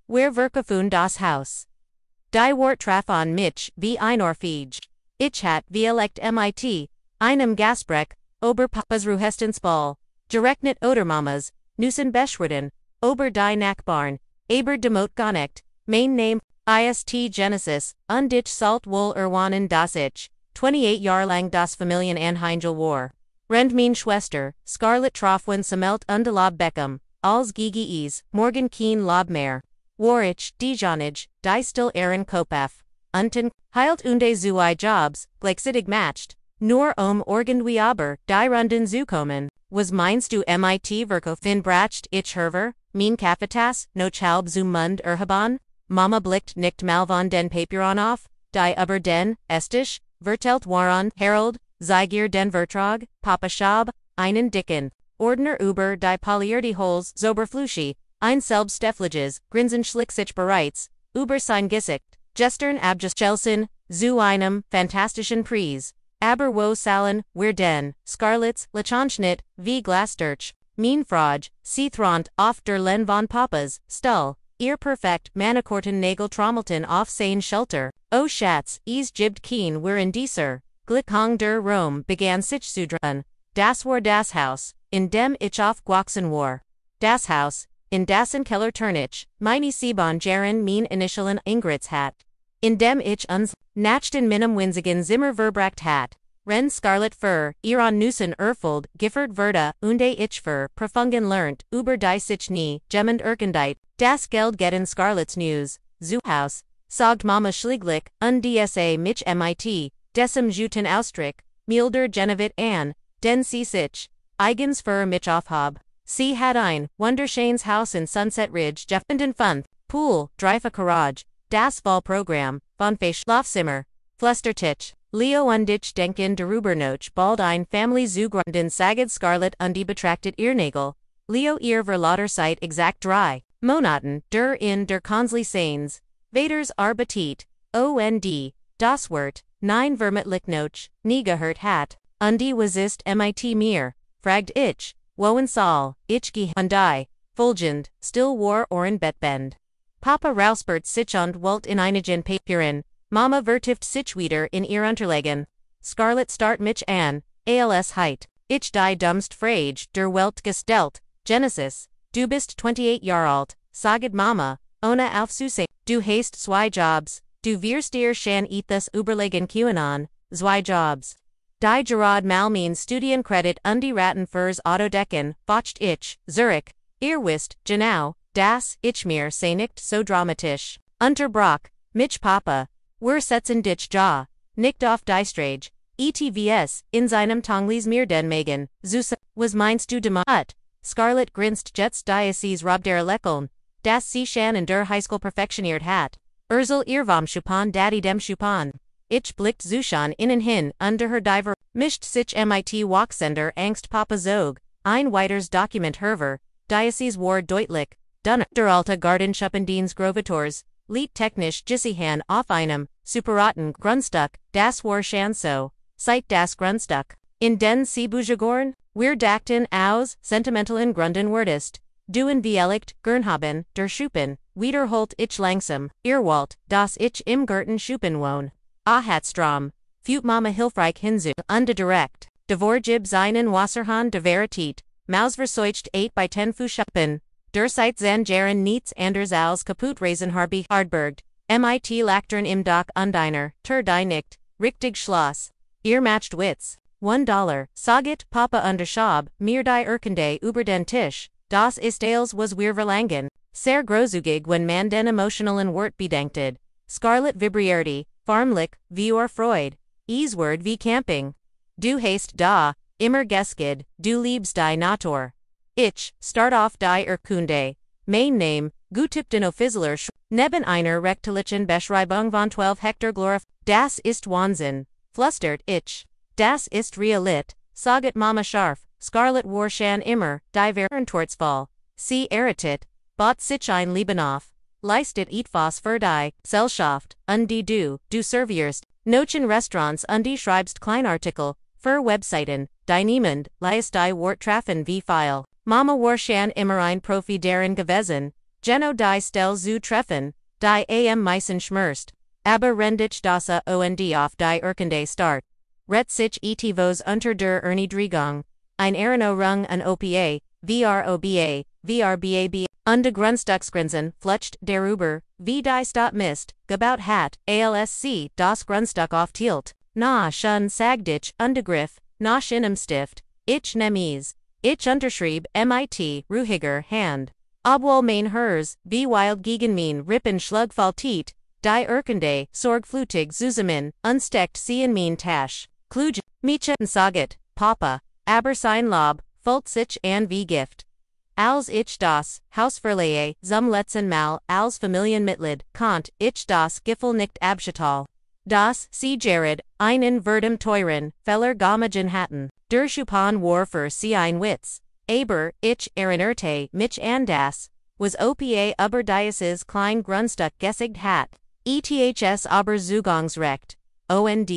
Wer verkaufen das Haus? Die Wort traf an mich, wie ein Orpheage. Ich hat wie elect mit, einem Gasbreck, ober Papas Ruhestens Ball, gerechnet oder Mamas, Nussen Beschwerden, ober die Nachbarn, aber demot Gonnecht, mein Name, ist Genesis, und ich salt wohl erwanen das ich, 28 Jahr lang das Familienanhängel war. Rend mein Schwester, Scarlett Trofwen Samelt und Lob Beckham, als Gigi morgen keen Lob mehr. War ich, Dijonage, die still Aaron Kopef, unten, heilt unde zwei Jobs, gleichzeitig matched, nur Organ wie aber, die Runden zukommen, was meinst du mit verkaufen bracht ich herver, mein Kaffetas, no Chalb zum Mund erhaben? Mama blickt nicht mal von den Papieron auf, die aber den, estisch, vertelt waren, Harold, Zeiger den Vertrag, Papa Schab, einen dicken, Ordner über die Polierte Holes, Zoberfluschi, ein Selbststeffliges, Grinsen schlick sich bereits, über sein Gesicht, gestern abgestellten, zu einem, fantastischen Preis, aber wo Salen, wir den, Scarlets, Lachanschnitt, wie Glasdurch, mein Frage, sie thront, auf der Len von Papas, Stull, ihr perfekt, Manikorten Nagel Trommelten auf sein Shelter, o Schatz, jibbt keen wir in dieser, Glickung der Rome begann sich zu drehen, das war das Haus, in dem ich aufgewachsen war. Das Haus, in dessen Keller Turnich, meine Sieben Jaren mein Initialen Ingrid's hat. In dem ich uns, nachten minim winzigen Zimmer verbracht hat. Ren Scarlet Fur, ihren Nussen erfüllt, Gifford Verda, unde ich für, Profungen lernt, über die sich nie, gemmend Erkendite, das Geld getten Scarlet's News, zu Haus, sagt Mama Schlieglich, und dsa mich mit, Decem Juten Austrick, Milder Genevit an, den sie sich, eigens für mich aufhab. Sie hat ein, wunderschönes Haus in Sunset Ridge, Jeffenden Fund, Pool, Dreifa Garage, das Wahlprogramm, von Schlafzimmer, Flustertich, Leo und ich denken darüber noch bald ein Family zu gründen saged Scarlett und die betrachtet ihr Nagel, Leo ihr verlauter Zeit exakt 3 Monaten, in der Consli Sains, Vaders Arbetit, und, das Wort, 9 vermutlich noch, nie gehört hat, und die was ist mit mir, fragt ich. Woensal, ich gehe und die, fulgend, still war oren Bettbend. Papa Rausbert sich und wollt in einigen Papieren, Mama vertieft sich wieder in ihr Unterlegen. Scarlett start mich an, als heit, ich die dummst Frage der Welt gestellt, Genesis, du bist 28 Jahre alt, saged Mama, ohne aufzusehen, du hast zwei Jobs, du wirst dir schon etwas überlegen können, zwei Jobs. Die Gerard Malmin Studienkredit und die Ratten fürs Autodecken, focht ich, Zurich, ihr wisst, genau, das, ich mir sei nicht so dramatisch. Unterbrach, mich Papa, wir setzen dich ja, nicht auf die Strage, etvs, in seinem Tonglis mir den Megan, Zusa, was meinst du demut? Scarlett grinst jets diocese rob der Leckeln, das sie schon in der Highschool perfektioniert hat. Ursel ihr vom Schuppen daddy dem Schuppen. Ich blickt Zushan innen hin, under her diver, mischt sich mit Wachsender Angst Papa Zog, ein weiters Dokument herver, Diocese war deutlich, dunner der alte Gartenschuppendienst Grovitors, liet technisch Gissihan auf einem, Superaten Grundstück, das war schon so, seit das Grundstück, in den sie Bujagorn, wir dachten aus, sentimentalen Grunden wurdest, du in Viellicht, Gernhaben, der Schuppen, wiederholt ich langsam, Irwalt, das ich im Garten Schuppen wohn. Hatstrom, Fut Mama hilfreich hinzu, direkt, Devorgib seinen Wasserhahn de Veritet, Mausverseucht 8 by 10 Fußschuppen, der Seit Zen Jaren nichts anders als kaputt Harby Hardberg, mit Lachtern im Dach Undiner, die nicht, richtig Schloss, ihr matcht Witz, $1, Sagit Papa Schab, mir die Erkende über den Tisch, das ist als was wir verlangen, sehr grozugig wenn man den emotionalen Wort bedenktet, Scarlet Vibrierte, Farmlich, wie Freud, Easword wie Camping. Du hast da, immer geskid, du liebst die Natur. Ich, start auf die Erkunde, mein Name, gutipten Offizler neben einer rechtlichen Beschreibung von 12 Hektar Glorif, das ist Wahnsinn, flustert ich. Das ist Realit, saget Mama scharf, Scarlet war schon immer, die Verantwortungsvoll. Sie erritet, bot sich ein Leben auf. Leistet etwas für die Gesellschaft, und die du servierst, nochen Restaurants und die schreibst Kleinartikel, für Webseiten, die niemand, leist die Wort trafen wie File. Mama war schon immer ein Profi darin gewesen, Geno die Stel zu treffen, die am meisten schmerzt, aber rendich das und auf die Erkende start. Rett sich etivos unter der Erniedrigung, ein Erinnerung an Opa, VROBA, und Grundstücksgrenzen, flucht darüber, wie die Stadt misst, gebaut hat, ALSC, das Grundstück auftilt, na schon sagdich, Undergriff, nach inem Stift, ich nemies, ich unterschrieb, mit, ruhiger Hand. Obwohl mein Herz, wie wild gegen mein Rippen schlugfaltit, die Erkende, sorgflutig zusammen, unsteckt sie in mein Tasch. Kluge, Mädchen saget, Papa, aber sein Lob, füllt sich an wie Gift. Als ich das, Hausverleihe, zum letzten Mal, als Familienmitglied, konnte ich das Gefühl nicht abschütteln. Das, sie Jared, einen verdammt teuren, Feller Gamagen hatten. Der Schuppen war für sie ein Witz. Aber, ich erinnerte mich an das, was Opa über dieses klein Grundstück gesagt hat. ETHS aber Zugangsrecht. Und.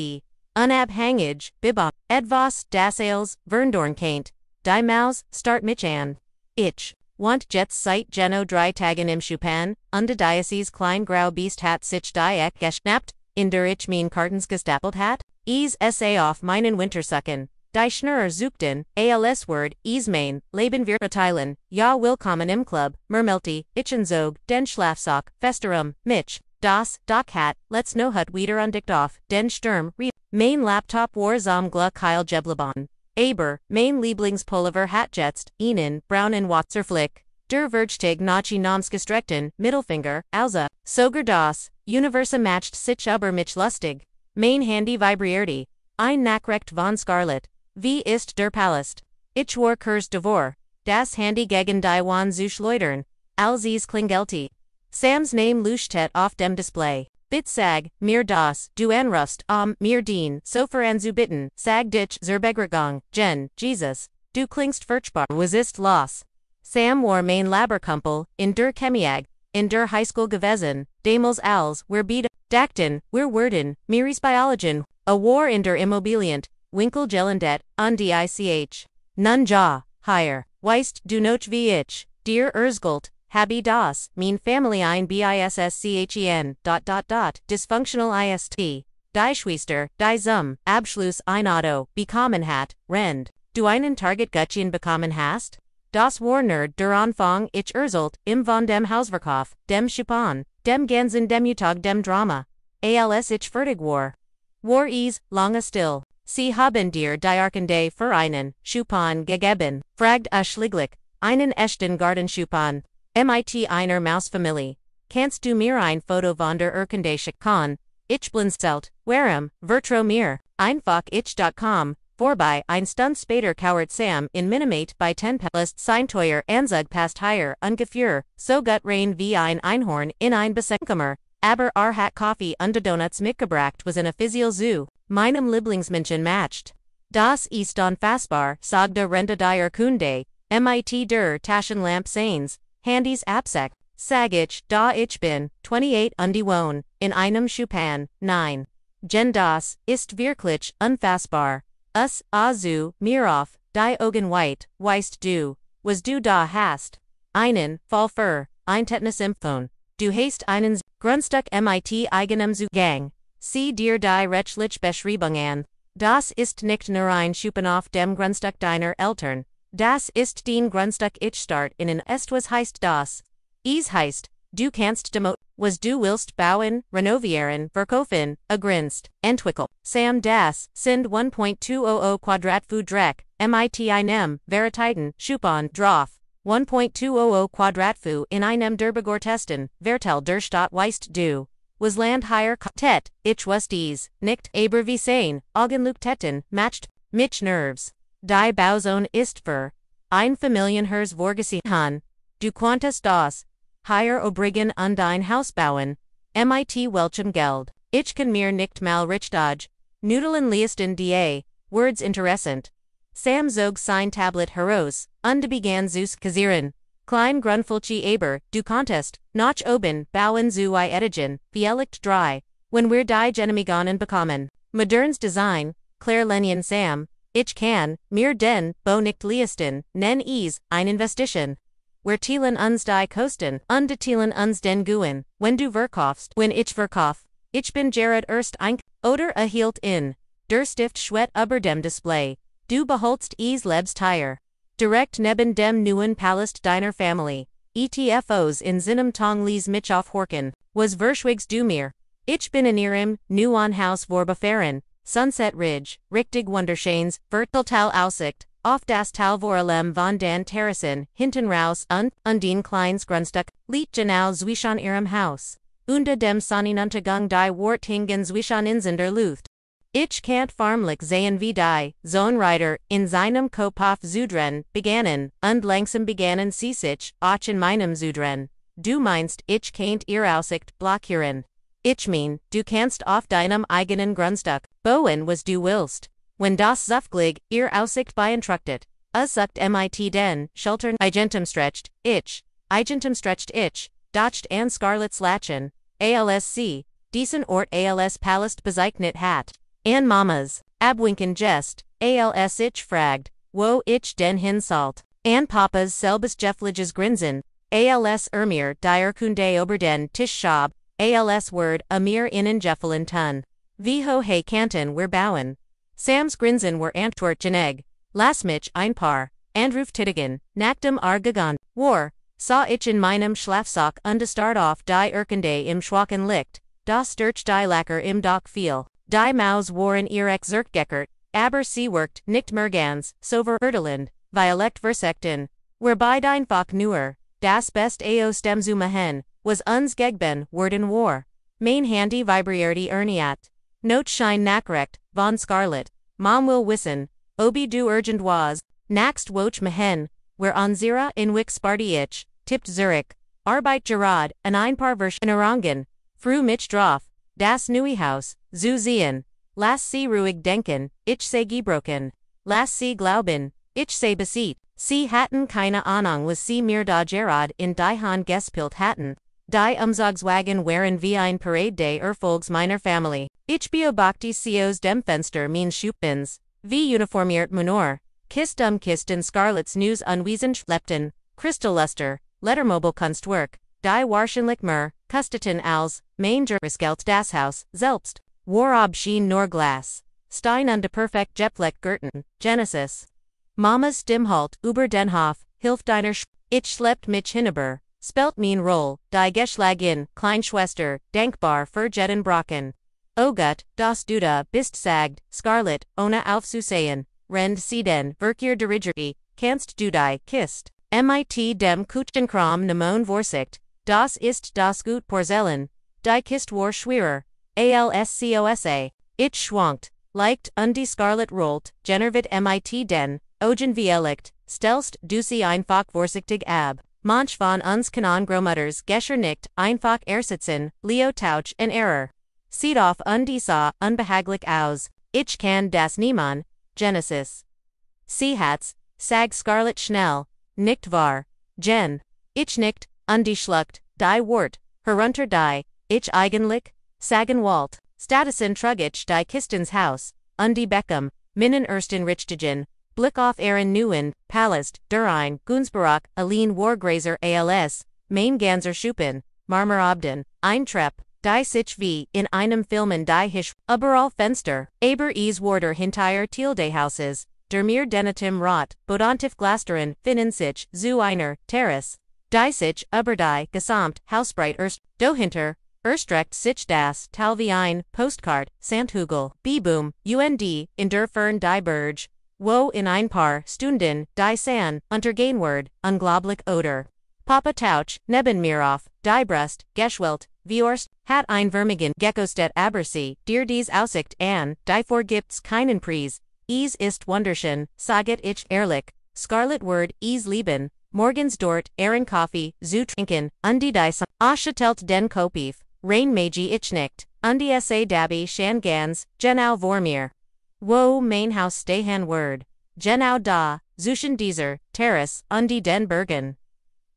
Unabhängig, Bibon, etwas, das als, Verndornkaint, die Maus, start mich an. Ich, want jetzt seit Geno 3 Tagen im Schuppen, und dieses klein grau Beast hat sich die Eck geschnappt, in der ich mein Kartens gestapelt hat, sa auf meinen Wintersucken, die Schnurr suchten, als Word, mein, leben wir verteilen, ja willkommen im Club, Mermelti, Zog, den Schlafsack, Festerum, Mitch, das, Doc hat, let's no hut wieder undicht auf, den Sturm, mein Laptop war zum Glück Kyle Jeblebon. Aber, mein Lieblingspullover hat jetzt, ihnen, braun und Watzerflick, der Vergtag Nachi namsgestreckten, Mittelfinger, also, sogar das, Universe matcht sich über mich lustig. Mein Handy vibrierte, ein Nachricht von Scarlett, wie ist der Palast? Ich war kurz davor, das Handy gegen die Wand zu schleudern, als es klingelte. Sam's Name leuchtet auf dem Display. Bit sag, mir das, du anrufst, mir den, sofer an zu bitten, sag dich zur Begrüßung, Jesus, du klingst furchtbar, was ist los? Sam war mein Laberkumpel, in der Chemiag, in der Highschool gewesen, damals als, wir beide, dachten, wir würden, miris Biologien, a war in der Immobilient, Winkel gelendet, und dich. Nun ja, higher, weißt du noch wie ich, dir Erzgult, Habi das, mein Family ein Bisschen, dysfunctional ist, die Schwester, die zum Abschluss ein Auto, bekommen hat, rend, du einen Target Gutschen bekommen hast? Das war nerd der Anfang ich erzählt, im von dem Hausverkauf, dem Schuppen, dem ganzen Demütigung dem Drama, als ich fertig war. War es, lange still, sie haben dir die Erkende für einen Schuppen gegeben, fragt schlieglich, einen echten Gartenschuppen. Mit einer Mausfamilie. Kannst du mir ein Foto von der Erkende schicken? Ich blinzelt, warum, vertro mir, einfach ich.com, vorbei ein Stund später kauert Sam in Minimate bei 10 Palast sein teuer Anzug passt higher, ungefähr, so gut rein wie ein Einhorn in ein Besenkummer, aber hat Coffee und Donuts mitgebracht was in a Physial Zoo, meinem Lieblingsmenschen matcht. Das ist unfassbar, sagte Renda die Erkunde, mit der Taschenlamp Sains. Handys Absec, sag ich, da ich bin, 28 und wohn, in einem Schuppen, 9. Das, ist wirklich, unfassbar. Azu, mir auf, die Augen weit, weißt du, was du da hast. Einen, Fall für, ein Tetanus-Impfung. Du hast einen Grundstück mit eigenem Zugang. Sieh dir die rechtliche Beschreibung an. Das ist nicht nur ein Schuppen auf dem Grundstück deiner Eltern. Das ist den Grundstück ich start innen was heißt das? Es heißt, du kannst was du willst bauen, renovieren, verkaufen, grinst, entwickeln. Sam das sind 1.200 Quadratfu Dreck, mit einem, Veritiden, Schuppen drauf. 1.200 Quadratfu in einem der Begortesten, Vertel der Stadt weißt du. Was Land higher Tet, ich was dies, nicht, aber wie sein, Augenleuchten, matcht, mich Nerves. Die Bauzone ist für ein Familienhaus vorgesehen. Du konntest das higher obrigen und ein Haus bauen, mit welchem Geld. Ich kann mir nicht mal richtig Nudeln leisten die Words interessant. Sam zog sein Tablet heraus, und begann zu kassieren. Klein Grunfulci aber, du konntest, noch oben, bauen zu edigen, vielleicht 3, wenn wir die Genehmigungen bekommen. Modernes Design, Claire Lennian Sam, ich kann, mir den, bo nicht leisten, nen es, ein Investition. where Thielen uns die Kosten, Thielen uns den Guen, wenn du verkaufst, wenn ich verkauf. Ich bin Jared erst ein, oder erhielt in, der Stift schwet über dem Display, du beholst es Lebsteier. Direkt neben dem neuen Palast deiner Familie, ETFOs in seinem Tong les mich auf Horken, was verschwiegst du mir? Ich bin in ihrem, neuen Haus vorbefahren, Sunset Ridge, richtig wunderschönes, Vertiltal Aussicht, auf das Tal Vorlem von den Terrassen, hinten raus und den kleines Grundstück, liegt genau zwischen ihrem Haus. Unter dem Sonnenuntergang die Wort hingen zwischen Inseln der Luft. Ich kannt farmlich sehen wie die Zonreiter in seinem Kopf Zudren begannen, und langsam begannen sie sich auch in meinem Zudren. Du meinst, ich kannt ihr Aussicht blockieren. Ich mein, du kannst auf deinem eigenen Grundstück bauen was du willst. Wenn das Zufglig ihr Aussicht beeinträchtigt, sucht mit den Schultern Eigentumstrecht ich, docht an Scarlets Lachen, ALSC, diesen Ort als Palast bezeichnet hat. An Mamas, abwinken Jest, als ich fragt, wo ich denn hinsalt. An Papas selbes Jeffliges Grinsen, als mir die Kunde über den Tisch schab, als Word mir innen Jeffelen tun. Wie ho he Kanton wir bauen. Sam's Grinsen were Antwort Geneg, las mich ein paar, Anruf Tittigen, nachdem gegangen, war, sah ich in meinem Schlafsack start auf die Erkende im schwachen Licht, das durch die Lacker im Doch fiel. Die Maus waren ihr Zertgeckert, aber sie workt nicht mehr ganz, so verurteilend, Violekt versekten, wobei dein Fach nur, das best aus dem Zumahen, was uns gegben worden war. Mein Handy vibrierte erniat. Not schein nachrecht, von Scarlet, Mom will wissen, obi du urgent was, naxt woch mehen, where onzira in wix sparti ich, tippt Zurich, Arbeit Gerard, an ein paar Verschen Orangen, fru mich drauf, das Neuhaus, zu sehen, lass sie ruhig denken, ich sei gebrochen, lass sie glauben, ich sei besiegt, sie hatten keine Ahnung was sie mir da Gerard in die Hand gespielt hatten. Die Umzugswagen waren wie ein Parade der Erfolgs meiner Familie. Ich beobachte sie aus dem Fenster meines Schuppens, wie uniformiert Menor, kisten Scarlets News unwesend schleppten, Kristalluster, Lettermobile-Kunstwerk, die wahrscheinlich mehr, kusteten als, Manger Geld das Haus, selbst, Warob schien nur Glas, Stein und perfekt Jepfleck Gerten, Genesis. Mamas Stimmhalt über den Hof, hilf deiner ich schleppt mich hinüber. Spelt mein Roll, die Geschlagin, Kleinschwester, dankbar für jeden Brocken. O Gott, das du da bist sagt, Scarlet, ohne aufzusehen, rend sie den, Verkehr dirigierte, kannst du die, kist. Mit dem Kuchenkram nemon Vorsicht, das ist das gut Porzellan, die Kist war schwerer, alscosa, ich schwankt, leicht die Scarlet rollt, genervit mit den, ogen vielicht, stelst du sie einfach vorsichtig ab. Manch von uns kanon Gromutters Gescher nicht einfach ersitzen, Leo Tauch en Error. Sieht auf die sah unbehaglich aus, ich kann das niemand, Genesis. Sie hat's, sag Scarlet schnell, nicht wahr, Jen. Ich nicht, die schluckt, die Wort, herunter die, ich eigentlich, sagen Walt, Statisen trug ich die Kistens Haus, die Beckham, Minnen ersten Richtigen. Blick auf Ehren Neuen, Palast, Durein, Gunsbarack, Aline Wargrazer als, Main Ganzer Schuppen, Marmer Obden, ein Trepp, die sich wie in einem Filmen die Hisch, überall Fenster, aber es Warder hinter Tildehauses, der mir Denetim Rot, Bodontif Glasteren, finden sich, zu einer, Terrace, die sich über die, gesamt, Hausbreit dohinter, erstreckt sich das, Tal wie ein, Postkarte, Sandhugel, Beboom, in der Fern die Burge, wo in ein paar Stunden, die San, Untergainward, unglaublich Oder. Papa Tauch, neben mir auf, die Brust, Geschwelt, Viorst, hat ein Vermigen, Geckostet Abersee, dir dies Aussicht an, die vorgibt's keinen Preis, es ist wunderschön, saget ich ehrlich, Scarlet Word, es lieben, morgens dort, Kaffee, zu trinken, die Aschatelt den Kopif, rein Meiji ich nicht, sa Dabby Shan Gans, Genau Vormir. Wo mein Haus stehen Word. Genau da, zwischen dieser, Terrace, den Bergen.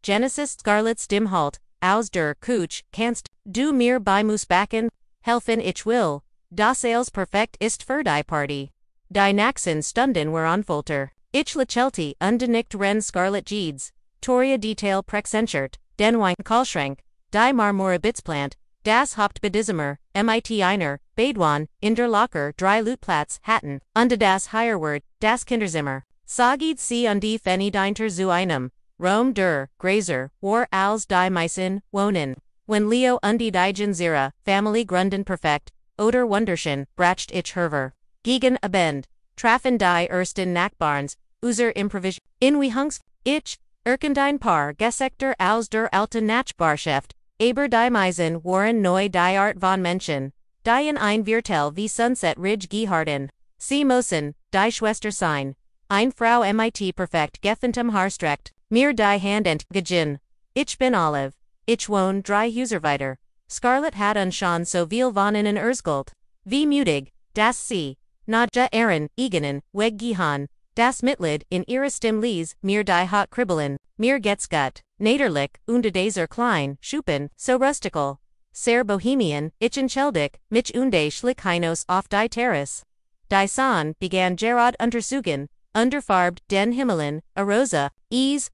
Genesis Scarlets Stimmhalt, aus der Kuch, kannst du mir bei Musbacken, helfen ich will, das als perfekt ist für die Party. Die nächsten Stunden were unfolter. Ich lächelte nicht ren Scarlet Jeeds. Toria detail Prexenschert, den Wein Kalschrank, die Marmorabitsplant, das Hauptbedizimmer, mit einer, Badwan, in der Locker, drei Lutplatz, Hatten, unter das Heuerwort, das Kinderzimmer. Sagid sie und die Fenny deinter zu einem, Rom der, Grazer, war als die Meissen, wohnen. When Leo und die Zira, Family Grunden perfekt, oder Wunderschen, bracht ich herver. Gegen Abend, trafen die ersten Nachbarns, user Improvis, in wie hungs, ich, Erkendein Paar Gesektor aus der alten Nachbarschaft, aber die Meisen waren neu die Art von Menschen, die in ein Viertel wie Sunset Ridge geharden. Sie müssen, die Schwester sein. Ein Frau mit perfekt gefentem Haarstrecht, mir die Hand entgegen. Ich bin Olive. Ich wohne drei Häuser weiter. Scarlett hat uns schon so viel von ihnen erzählt. Wie mutig, das sie. Nadja Aaron, Eigenen, weg gehen. Das Mitleid in ihrer Stimmlies, mir die Hot kribbeln, mir geht's gut, naderlich, und dieser klein, Schuppen, so rustical. Sehr Bohemian, ich entschuldig, mich und Schlickhinos auf die Terrasse. Die sahen, begann Gerard untersuchen, unterfarbt den Himmelen, a Rosa,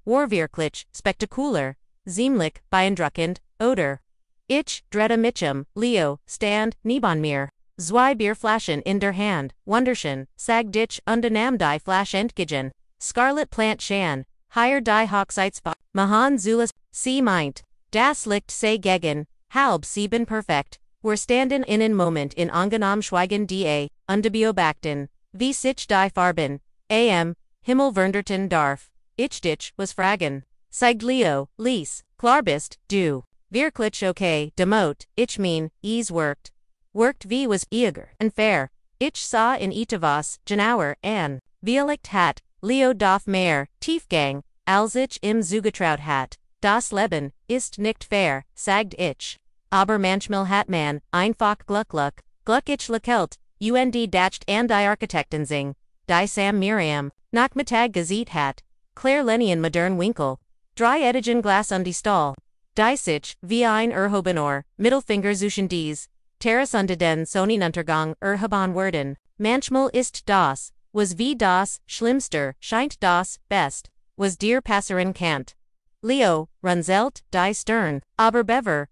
war wirklich, spektakular, ziemlich, beeindruckend, oder. Ich, drette Mitchum, Leo, stand, neben mir. Zwei Bierflaschen in der Hand, wunderschön, sag dich und nahm die Flasch entgegen. Scarlet Plant Shan, hier die Hochzeitsfeier, Mahan Zulas, sie meint, das Licht sei gegen, halb sieben perfekt, wir standen einen Moment in angenehm Schweigen da, beobachten, wie sich die Farben, Himmel veränderten darf, ich dich, was fragen. Zeigt Leo, Lies, klar bist, du, wirklich okay, demot, ich mein, worked wie was eager and fair. Ich sah in etwas, genauer an. Vielicht hat, Leo darf mehr, Tiefgang, als ich im Zugetraut hat. Das Leben ist nicht fair, sagt ich. Aber manchmal hat man, einfach Glück ich lekelt, und dacht an die Architekten sing. Die Sam Miriam, Nachmittag gesehen hat. Claire Lennian modern Winkel. Drei Edigen Glas und die Stahl. Die sich, wie ein Erhobenor, Mittelfinger zwischen dies. Terrace unter den Sonnenuntergang erhaben werden. Manchmal ist das, was wie das, Schlimmster, scheint das, best, was dir passieren kann. Leo, runzelt, die Stern, aber bever,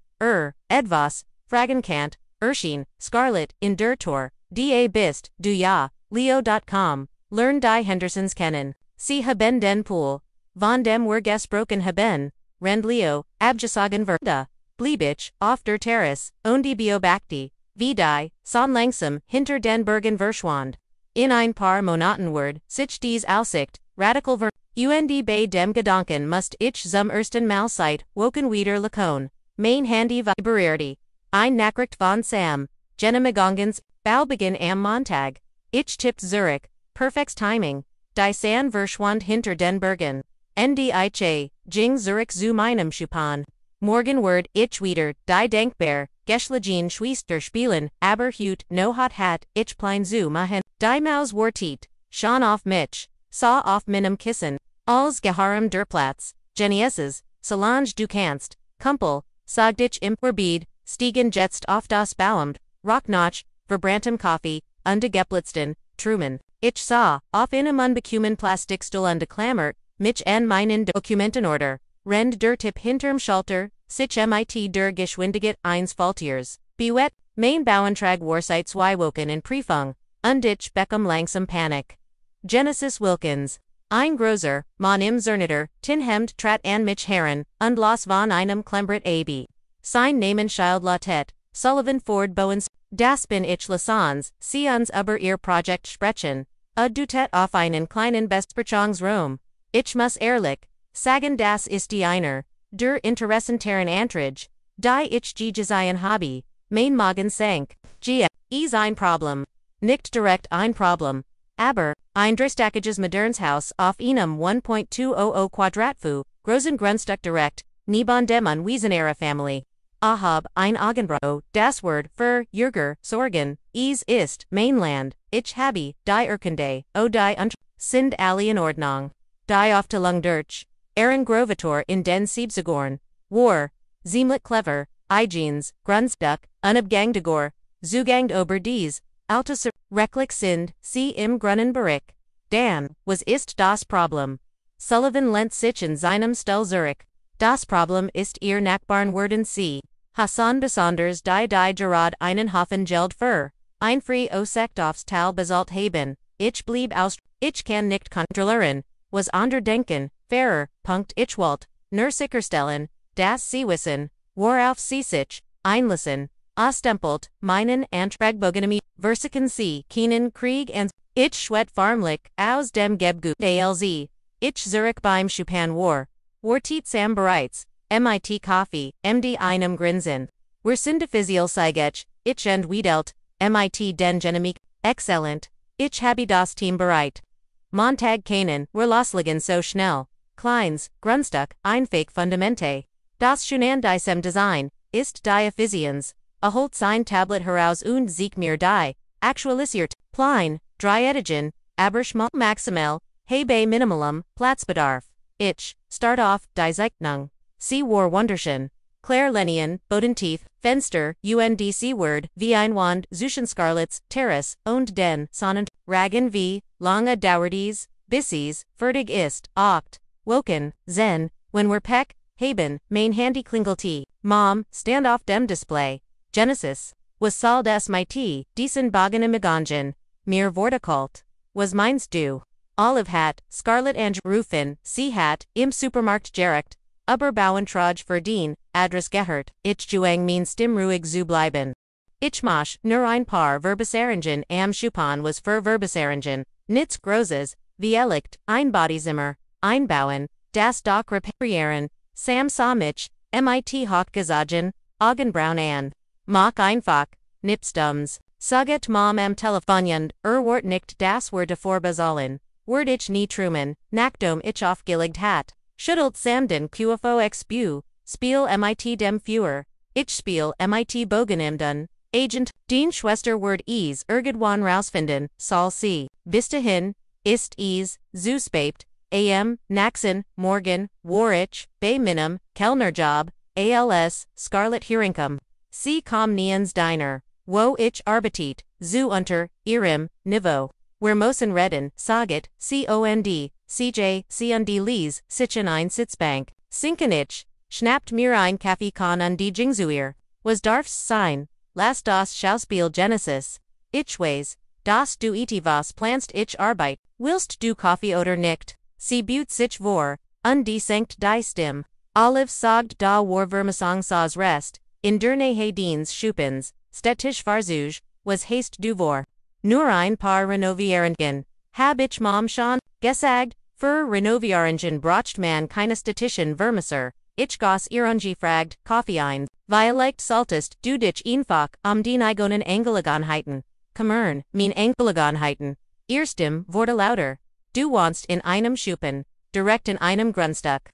etwas, fragen kant, erschien, Scarlett, in der Tor, da bist, du ja, Leo.com, learn die Hendersons kennen. Sie haben den Pool, von dem wir gesprochen haben, rend Leo, abgesagen verda. Bliebich, auf der Terrasse, und die beobachte, wie die, son langsam, hinter den Bergen verschwand. In ein paar Monaten word, sich dies Aussicht, radical und bei dem Gedanken must ich zum ersten Mal seit, woken wieder Lacon, mein Handy vibrierte. Ein Nachricht von Sam, Genemegongens, Baubeginn am Montag. Ich tippt Zurich, perfects Timing, die San verschwand hinter den Bergen. Ndich, ging Zurich zu meinem Schuppen. Morgen word ich wieder, die Denkbar, Geschlagen Schwester spielen, aber hut no hot hat, ich plein zu machen, die Maus wartet, schon auf mich, saw auf meinem Kissen, als Geharem der Platz, Genesis, Solange du kannst, Kumpel, sagt ich im Verbied, stiegen jetzt auf das Bauamt, Rocknotch, verbranntem Kaffee, und Geplitzten, Truman, ich sah, auf einem unbekommen Plastikstuhl und klammert, mich an meinen Dokumentenorder, rend der Tipp hinterm Schalter, sich mit der Geschwindigkeit eins Faultiers, bewet, mein Bauantrag war seit 2 Wochen in Prüfung, und ich bekam langsam Panik. Genesis Wilkins, ein großer, Mann im Zernitter, Tinhemd trat an mich heran, und los von einem Klembrit AB. Sein Namen Schild Lautet, Sullivan Ford Bowens, das bin ich Lassans, Sie uns über ihr Projekt sprechen, dutet auf einen kleinen Besprechungsraum. Ich muss ehrlich sagen, das ist die einer, der interessanteren Antrag, die ich gesehen habe, mein Magen sank, ist ein Problem. Nicht direkt ein Problem, aber, ein dreistäckiges modernes Haus auf einem 1.200 Quadratfu, großen Grundstück direkt, neben dem unwiesenere Familie. Ahab, ein Augenbrau, das Wort für Jürger, Sorgen, ist, Mainland, ich habe, die Erkunde, die sind alle in Ordnung. Die Aufteilung durch Grovator in den Siebzigern, war, ziemlich clever, Eigenes, Grundstück, unabgängigor, Zugang über dies, altes, rechtlich sind, sie im Grunnen Bericht. Dan, was ist das Problem? Sullivan lent sich in seinem Stell Zurich. Das Problem ist ihr Nachbarn werden sie. Hassan besonders die Gerard einen Hoffen Geld für. Ein free Osekt aufs Tal besalt haben. Ich blieb aus. Ich kann nicht kontrollieren. Was ander denken. Fairer. Punkt ich wollt. Nur sicherstellen. Das sie wissen. Worauf sie sich einlassen. Ostempelt. Meinen Antragbogenemi. Versiken sie. Keenen Krieg and. Ich schwet farmlich. Aus dem Gebgut. Alz. Ich Zurich beim Schuppen war. Wartet sam bereits. MIT Coffee, MD einem Grinsen. Wir sind offiziell Sigech, ich and Wiedelt, MIT den Genemik, excellent. Ich habe das Team bereit. Montag Kanen, wir loslegen so schnell. Kleins, Grundstück, ein Fake Fundamente. Das Schunan diesem Design, ist die Effizienz. Erholt sein Tablet heraus und sich mir die, aktualisiert, Plein, Dreietigen, aber schmal maximal, habe Minimalum, Platzbedarf. Ich, start off, die Zeichnung. Sie war wunderschön. Claire Lenian, Bodentief, Fenster, UNDC Word, wie ein Wand, Zwischen Scarlets, Terrace, und den, Sonnend, Ragen wie, lange Dauerdies, Bissies, fertig ist, Ocht, Woken, Zen, when we're peck, Haben, main handy Klingeltee, Mom, stand off dem Display. Genesis, was soll das mit, diesen Bogen Megangen, mir Vortekult, was meins du. Olive hat, Scarlet and Rufen, Sie hat, im Supermarkt Gerekt, aber Bauentrag verdienen, Adress gehört, ich jueng mein Stim ruhig zu bleiben. Ich mach, nur ein paar Verbesserungen am Schuppen was für Verbesserungen, nichts Großes, wie Ellicht, ein Bodysimmer, einbauen, das Doch reparieren, Sam sah mich, mit Hochgesagen, Augenbrauen an. Mach einfach, nipstums, saget Mom am Telefonjund, wort nicht das Word vorbezahlen. Word ich nie Truman, Nachdom ich aufgelegt hat. Schüttelt Sam den QFO XBU, Spiel mit dem Führer. Ich spiel mit Bogenemden. Agent, den Schwester Word Ease irgendwann rausfinden, soll sie. Bis dahin, ist Ease, zu spät, am, Naxen, Morgen, war ich, bei Minim, Kellnerjob, als, Scarlet Herinkum. Sie kom niens Diner. Wo ich arbeitet, zu unter, ihrem, Niveau. Wir müssen reden, saget, COND, CJ, CND Lees, sichen ein Sitzbank, sinken ich, schnappt mir ein Kaffee kann an die Jingzuir, was darf's sein, las das Schauspiel Genesis, ich weiß, dass du was planst ich Arbeit, willst du Kaffee oder nicht, sie büt sich vor, die senkt die Stimme, Olive sagt da war Vermissang sa's Rest, in derne Hedins Schuppens, städtisch Farzuge, was hast du vor. Nur ein paar Renovierungen, hab ich Mom schon gesagt, für Renovierungen braucht man keine statischen Vermisser, ich goss ihrungi fragt, Kaffee ein, vielleicht solltest du dich einfach den eigenen Angelegenheiten kümmern, mein Angelegenheiten, erstem wurde lauter, du wohnst in einem Schuppen, direkt in einem Grundstück.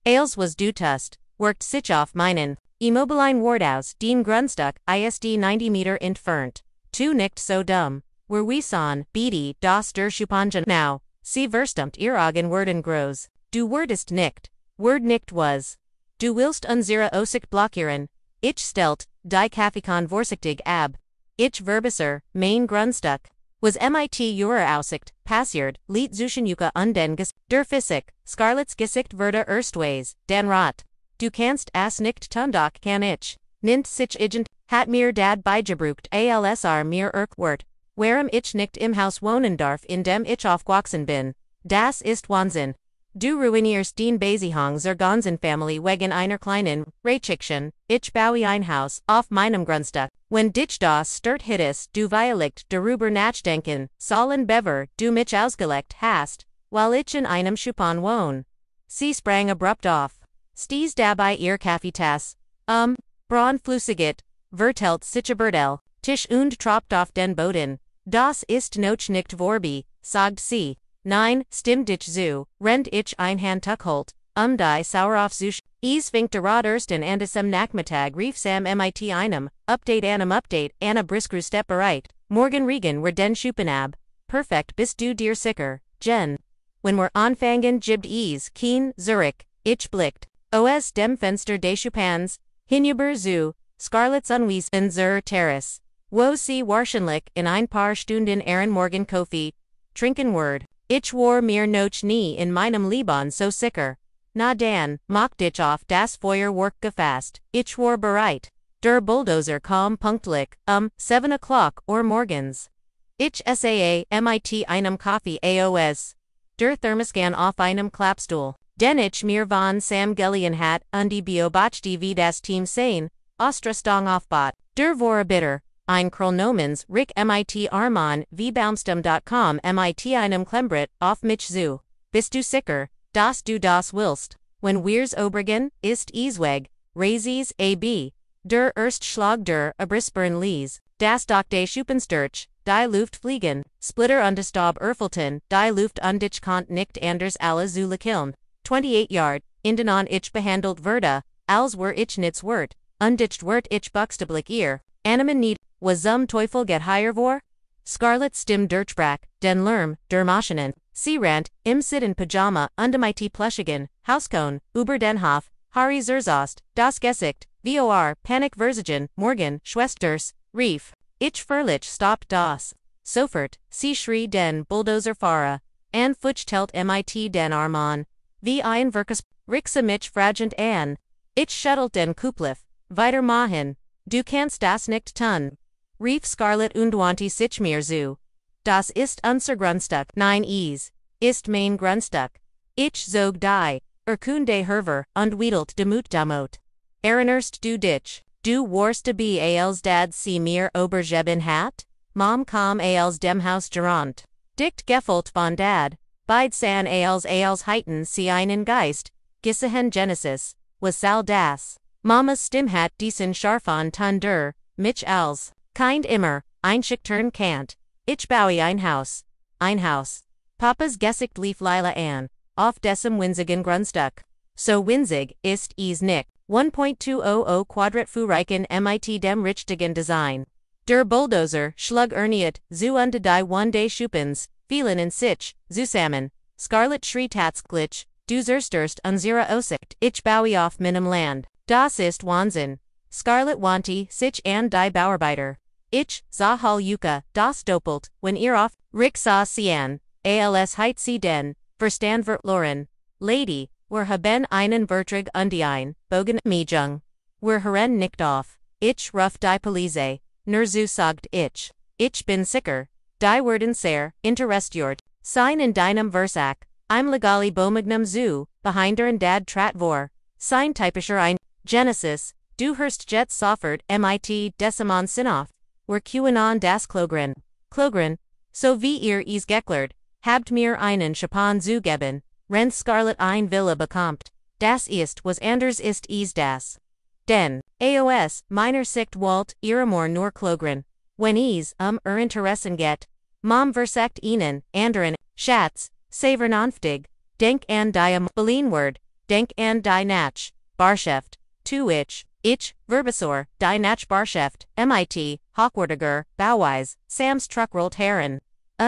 Als was du tust, workt sich auf meinen, Immobilien Wardhaus, den Grundstück, ISD 90 Meter entfernt, tu nicht so dumm. Were we sahen, Beatty, das der Schuppangen now, sie verstumt ihr Augen werden groß, du wurdest nicht was. Du willst unsere Aussicht blockieren, ich stellt, die Kaffeekon vorsichtig ab, ich verbesser, mein Grundstück, was mit ihrer Aussicht, passiert, liet Zuschenjuka den der Physik, Scarlets Gesicht wurde erstways, den Rat. Du kannst as nicht tun doch kann ich, nint sich igent, hat mir dad beigebrucht alsr mir wort. Warum ich nicht im Haus wohnen darf in dem ich aufgewachsen bin. Das ist Wahnsinn. Du ruinierst den Basihang zur ganzen Familie wegen einer kleinen Rätschchen. Ich baue ein Haus auf meinem Grundstück. Wenn dich das stört hittest du vielleicht darüber nachdenken, sollen bever du mich ausgelegt hast, weil ich in einem Schuppen wohne. Sie sprang abrupt auf. Stieß dabei ihr Kaffeetasse. Braunflüssiget, vertelt sich Berdel, Tisch und tropft auf den Boden. Das ist noch nicht vorbei, sagt sie. Nein, stimmt dich zu, rennt ich ein Handtuch holt, die Sauer auf sich. Es fängt derad ersten an diesem Nachmittag rief Sam mit einem Update, Anna brisker Step bereit. Morgen Regan wir den Schuppen ab. Perfekt bist du dir sicher, Jen. Wenn wir anfangen gibt es kein Zurich, ich blickt. Aus dem Fenster des Schuppens, hinüber zu, Scarlets Unwies in zur Terrace. Wo sie wahrscheinlich in ein paar Stunden Morgen Kaffee trinken wird. Ich war mir noch nie in meinem Leben so sicher. Na dann, mach dich auf das Feuerwerk gefasst. Ich war bereit. Der Bulldozer kam pünktlich, 7 o'clock or morgens. Ich saa mit einem Kaffee aos. Der Thermoskan auf einem Klappstuhl. Den ich mir von Sam Gillian hat, die beobachte wie das Team sein, Ostrastong aufbot. Der war bitter. Ein Kronomens, Rick mit Arman, wie Baumstum.com mit einem Klembrit, auf mich zu. Bist du sicher, dass du das willst? Wenn wir's obrigen, ist Weg, Raises ab. Der Erstschlag der Abrispern lies, das Doch de Schuppenstürch, die Luft fliegen, Splitter und Staub erfelten, die Luft und ich kont nicht anders alle zu killen. 28 Yard, indenon ich behandelt wurde, als were ich nits wert, undicht wert ich buxtablich ihr, animen niet, was zum Teufel get higher vor? Scarlet stim Dirchbrack, den Lerm, der Maschinen, Seerant, im Sitten Pyjama, undemite Pluschigen, Hauskone, über den Hof, Hari Zerzost, das Gesicht, vor, Panik Verzigen, Morgen, Schwesters, Reef, ich Verlich stoppt das. Sofort, sie schrie den Bulldozer fahrer, an Fuchtelt mit den Arman, wie ein Verkes, Rixa mich fragent an, ich schuttelt den Kuplif, weiter mahin, du kannst das nicht tun. Reef Scarlet und wanti sich mir zu. Das ist unser Grundstück, nein ist mein Grundstück. Ich zog die, Kunde herver, und wiedelt demut damot. Erinnerst du dich, du warst dabei als dad sie mir obergeben hat? Mom kam als dem Haus gerant. Dicht gefüllt von dad, beid san als heiten sie einen Geist, gesehen Genesis, was sal das. Mama's Stimme hat diesen scharfan Tunder, mich als, kind immer, einschichtern kant. Ich baue ein Haus. Papa's Gesicht lief lila an, auf dessen winzigen Grundstück. So winzig ist nicht. 1.200 Quadratfußreichen mit dem richtigen Design. Der Bulldozer schlug erniet, zu unter die Wunde Schuppens, fielen in sich, zusammen. Scarlet schrie glitch, du zerstörst unsere Aussicht. Ich baue auf meinem Land. Das ist Wahnsinn. Scarlet wanti sich an die Bauarbeiter. Ich sah hal Yuka, das doppelt, wenn ihr auf, Rick sah sie an, als heit sie den, verstand wird Loren. Lady, wir haben einen Vertrag und ein, bogen Miejung. Wir hören nicht auf. Ich ruf die Police, nur so sagt ich. Ich bin sicher, die werden sehr interessiert sein in deinem Versack. Im legali bomagnum zu, behinder and dad trat vor. Sein typischer ein, Genesis, du hörst jetzt sofort mit Decimon Sinoff. Wir QAnon das Klogren, so wie ihr es geklert, habt mir einen Schuppen zugeben, rennt Scarlet ein Villa bekommt, das ist was anders ist das. Denn, AOS, meiner Sicht Walt, ihrer nur Klogren, wenn Interessen get, Mom versagt ihnen, anderen, Schatz, Savernonftig, denk an die Berlinword, denk an die Natch, Barscheft, tu ich, Verbisor, die Natch Barscheft, mit, Hochwortiger, Bauweis, Sam's Truckrolled Herren.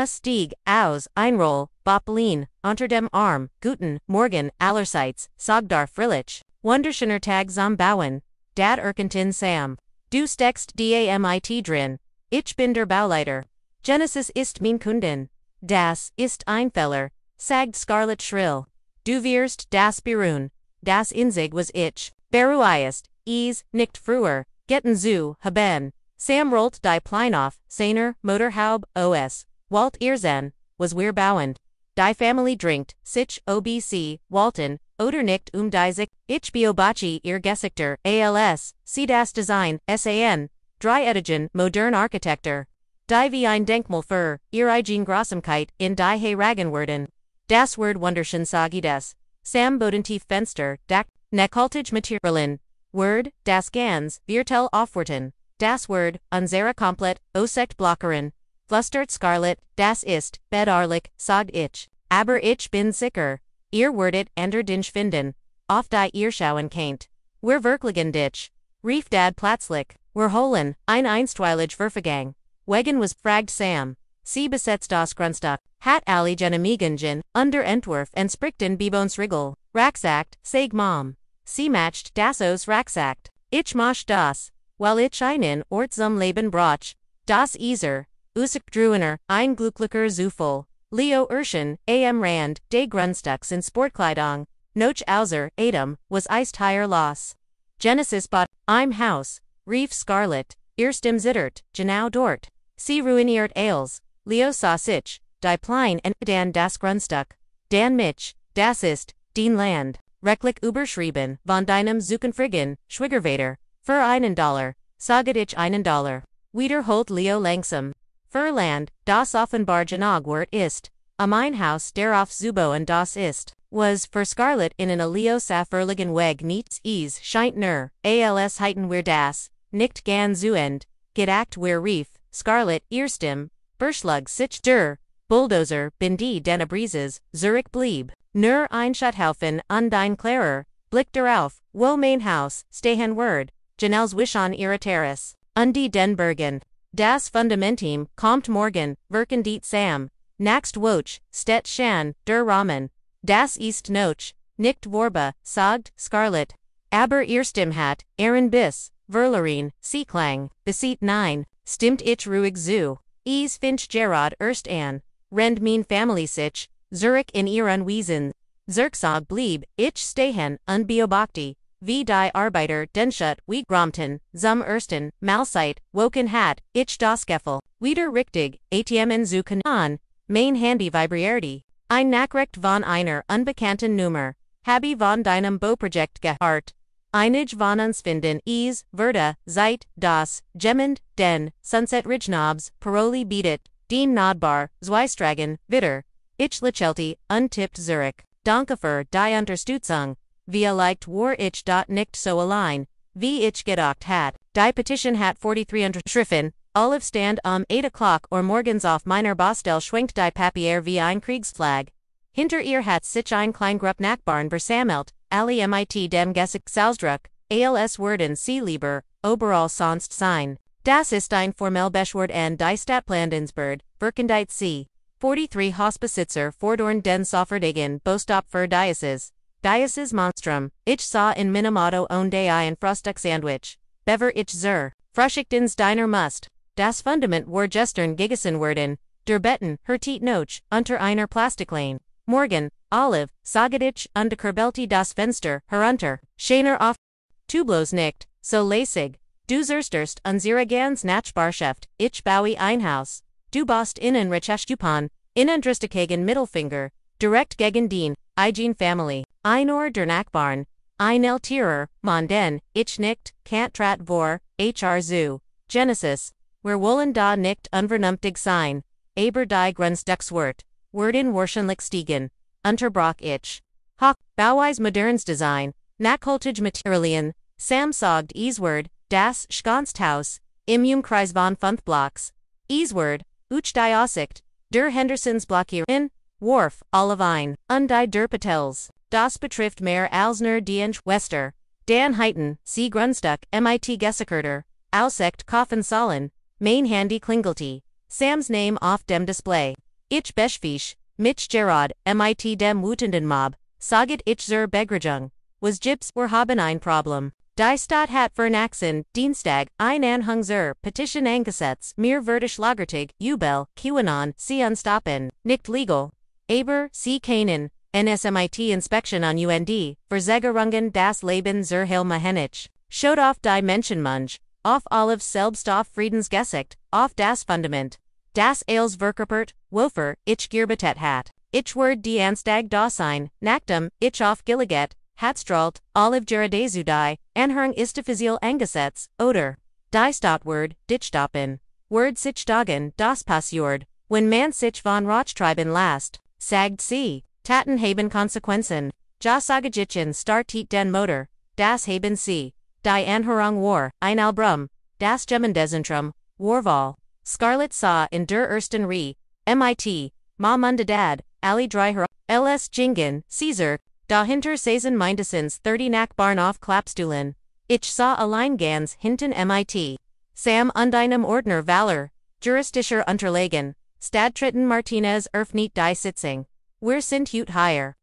Stieg, aus, Einroll, Baupläne, unter dem Arm, Guten, Morgen, allerseits, Sogdar Frillich, Wunderschöner Tag zum Bauen, Dad Erkentin Sam. Du steckst damit drin, ich bin der Bauleiter. Genesis ist mein Kundin. Das ist ein Feller, sagt Scarlet schrill. Du wirst das beruhen. Das Inzig was ich. Beruhigst, nicht früher, getten zu, haben. Sam rollt die Plein auf, seiner, Motorhaube, os. Walt Irzen, was wir bauen. Die Family drinkt, sich, obc, Walton, oder nicht die ich beobachi ihr Gesichter, als, sie das Design, san, drei Edigen, modern Architektur. Die wie ein Denkmal für, ihr eigen Grossamkeit, in die Heragenwerden. Das Word wunderschön sag des. Sam bodentief Fenster, dak, Nachhaltig Materialien. Word, das Gans, Viertel aufwerten. Das Word, unsere komplett, Osekt Blockerin. Flustert Scarlet, das ist, bedarlich, sagt ich. Aber ich bin sicher. Ihr wordet ender dinch finden. Auf die ihr schauen kennt. Wir wirklichen dich. Rief dad platzlich. Wir holen, ein einstweilig Verfagang. Wegen was fragt Sam. Sie besetzt das Grundstück. Hat alle Genemigengen, under Entwurf and Sprichten Bibons Rigel. Raxact, sag Mom. Sie matcht das Raxact. Ich mach das. Weil ich einen Ort zum Leben brach. Das Iser. Usik Druiner, ein glücklicher Zufall. Leo Urshan, am Rand, de Grundstücks in Sportkleidung, noch außer Adam, was ist hier los. Genesis bot, im Haus, Rief Scarlet, Erstem Zittert, genau dort. Sie ruiniert alles, Leo sah sich, die Plein und Dan das Grundstück. Dan mich, das ist, den Land. Rechtlich überschrieben, von deinem Zukunftigen, Schwiegervater, für $1, saget ich $1. Wiederholt Leo langsam. Für Land, das offenbar genug wert ist. Mein Haus darauf zubauen das ist. Was, für Scarlet in a Leo Safirligen Weg nichts scheint nur, als heiten wir das, nicht gan zu end, gedacht wir Rief, Scarlet, Erstem, Berschlug sich der, Bulldozer, bindi den Abrises, Zurich blieb, nur ein Schutthaufen an dein Klarer, Blick darauf, wo mein Haus, stehen word, Janelles Wishon ihre Terrace, die den Bergen. Das Fundamentum, kommt morgen, wirken dit Sam, naxt Woch, stet Shan, der Rahmen. Das ist noch, nicht Warba, sagt, Scarlet. Aber Erstem hat, bis, Verlerin, Seeklang, besieht nein, stimmt ich ruhig zu. Finch Gerard erst an. Rend mein Family sich, Zurich in ihren Wiesen. Zurchsag blieb, ich stehen, unbeobachtet, wie die Arbeiter denschut, wie Gromten, zum ersten, Malzeit, woken hat, ich das Gefühl, wieder richtig, ATMen zu an, mein Handy vibrierte. Ein Nachricht von einer unbekannten Nummer, habe von deinem Bauprojekt gehört. Einig von uns finden wurde, seit, das, jemand, den, Sunset Ridgenobs, Paroli bietet, den Nodbar, Zweistragen, Witter, ich lächelte, untippt Zurich. Danke für die Unterstützung. Vielleicht war ich dort nicht so allein, wie ich gedacht hat. Die Petition hat 43 Unterschriften. Olive stand 8 o'clock or morgens auf meiner Baustelle schwenkt die Papier wie ein Kriegsflag. Hinter ihr hat sich ein Kleingrupp Nachbarn versammelt, alle mit dem Gesichtsausdruck, als würden sie lieber, überall sonst sein. Das ist ein formell Beschwort an die Stadtplandingsbehörde, Verkendeit sie. 43 Hausbesitzer fordern den sofortigen Bostop für Dieses. Dieses Monstrum, ich sah in Minamato und ein Frühstückssandwich. Bever ich zur, Frühstückens deiner Must. Das Fundament war gestern gegessen worden, der Betten, hörtet noch, unter einer Plastiklane. Morgen, Olive, saget ich, unterkörbelte das Fenster, herunter, schener auf. Du bloß nicht, so lässig. Du zerstörst unsere ganz Nachbarschaft, ich baue ein Haus. Du baust innen Rechtsstupan, innen Dristigen Mittelfinger, direkt gegen den, eigen Familie. Einor der Nachbarn, ein Älterer, man den, ich nicht, can't trat vor, zu. Genesis. Wir wollen da nicht unvernünftig sein, aber die Grundstückswert, werden wahrscheinlich stiegen, unterbrach ich. Hoch, bauweis modernes Design, nachhaltige Materialien, Sam sagt Word, das Schkanzhaus, im Umkreis von 5 Blocks. Word, uch die Aussicht, der Hendersons Blockierin, Wharf, Olivine, und die der Patels. Das betrifft mehr als nur die Wester. Dan Heiten, sie Grundstück, mit Gesekörter, Aussicht Koffensalon. Mein Handy klingelte. Sam's name auf dem Display. Ich beschfisch, mich Gerard, mit dem wütenden Mob, saget ich zur Begrüßung. Was gibt's, wir haben ein Problem. Die Stadt hat vernaxen, Dienstag, ein Anhang zur Petition angesetzt, mir wird schlagartig, Jubel, QAnon, sie unstoppen, nicht legal. Aber, sie keinen, NSMIT Inspection an UND, Verzegerungen das Leben zur Heilmechanich. Schaut auf die Menschenmunge. Auf Olive selbst auf Friedensgesicht, auf das Fundament. Das als verkörpert, wofür ich gearbeitet hat. Ich word die Anstag da sein, nachdem ich auf Gilliget, hat strahlt, Olive Geradezu die, Anhörung ist offiziell angesetzt, oder. Die Stottword, dich stoppen. Word sich dagen, das passiert, wenn man sich von Rochtreiben last, sagt sie, Taten haben Konsequenzen. Ja Sagajitchen startet den Motor, das haben sie. Die Anhörung war, ein Album, das Gemeindezentrums, Warval, Scarlet sah in der ersten Re, mit, Ma Mundadad, Ali Dreiher, LS Jingen, Caesar, dahinter saßen mindestens 30 Nachbarn auf Klappstühlen. Ich sah allein ganz hinten mit. Sam und einem Ordner Valor, juristischer Unterlegen, Stadtritten Martinez eröffnet die Sitzung. Wir sind heute hier.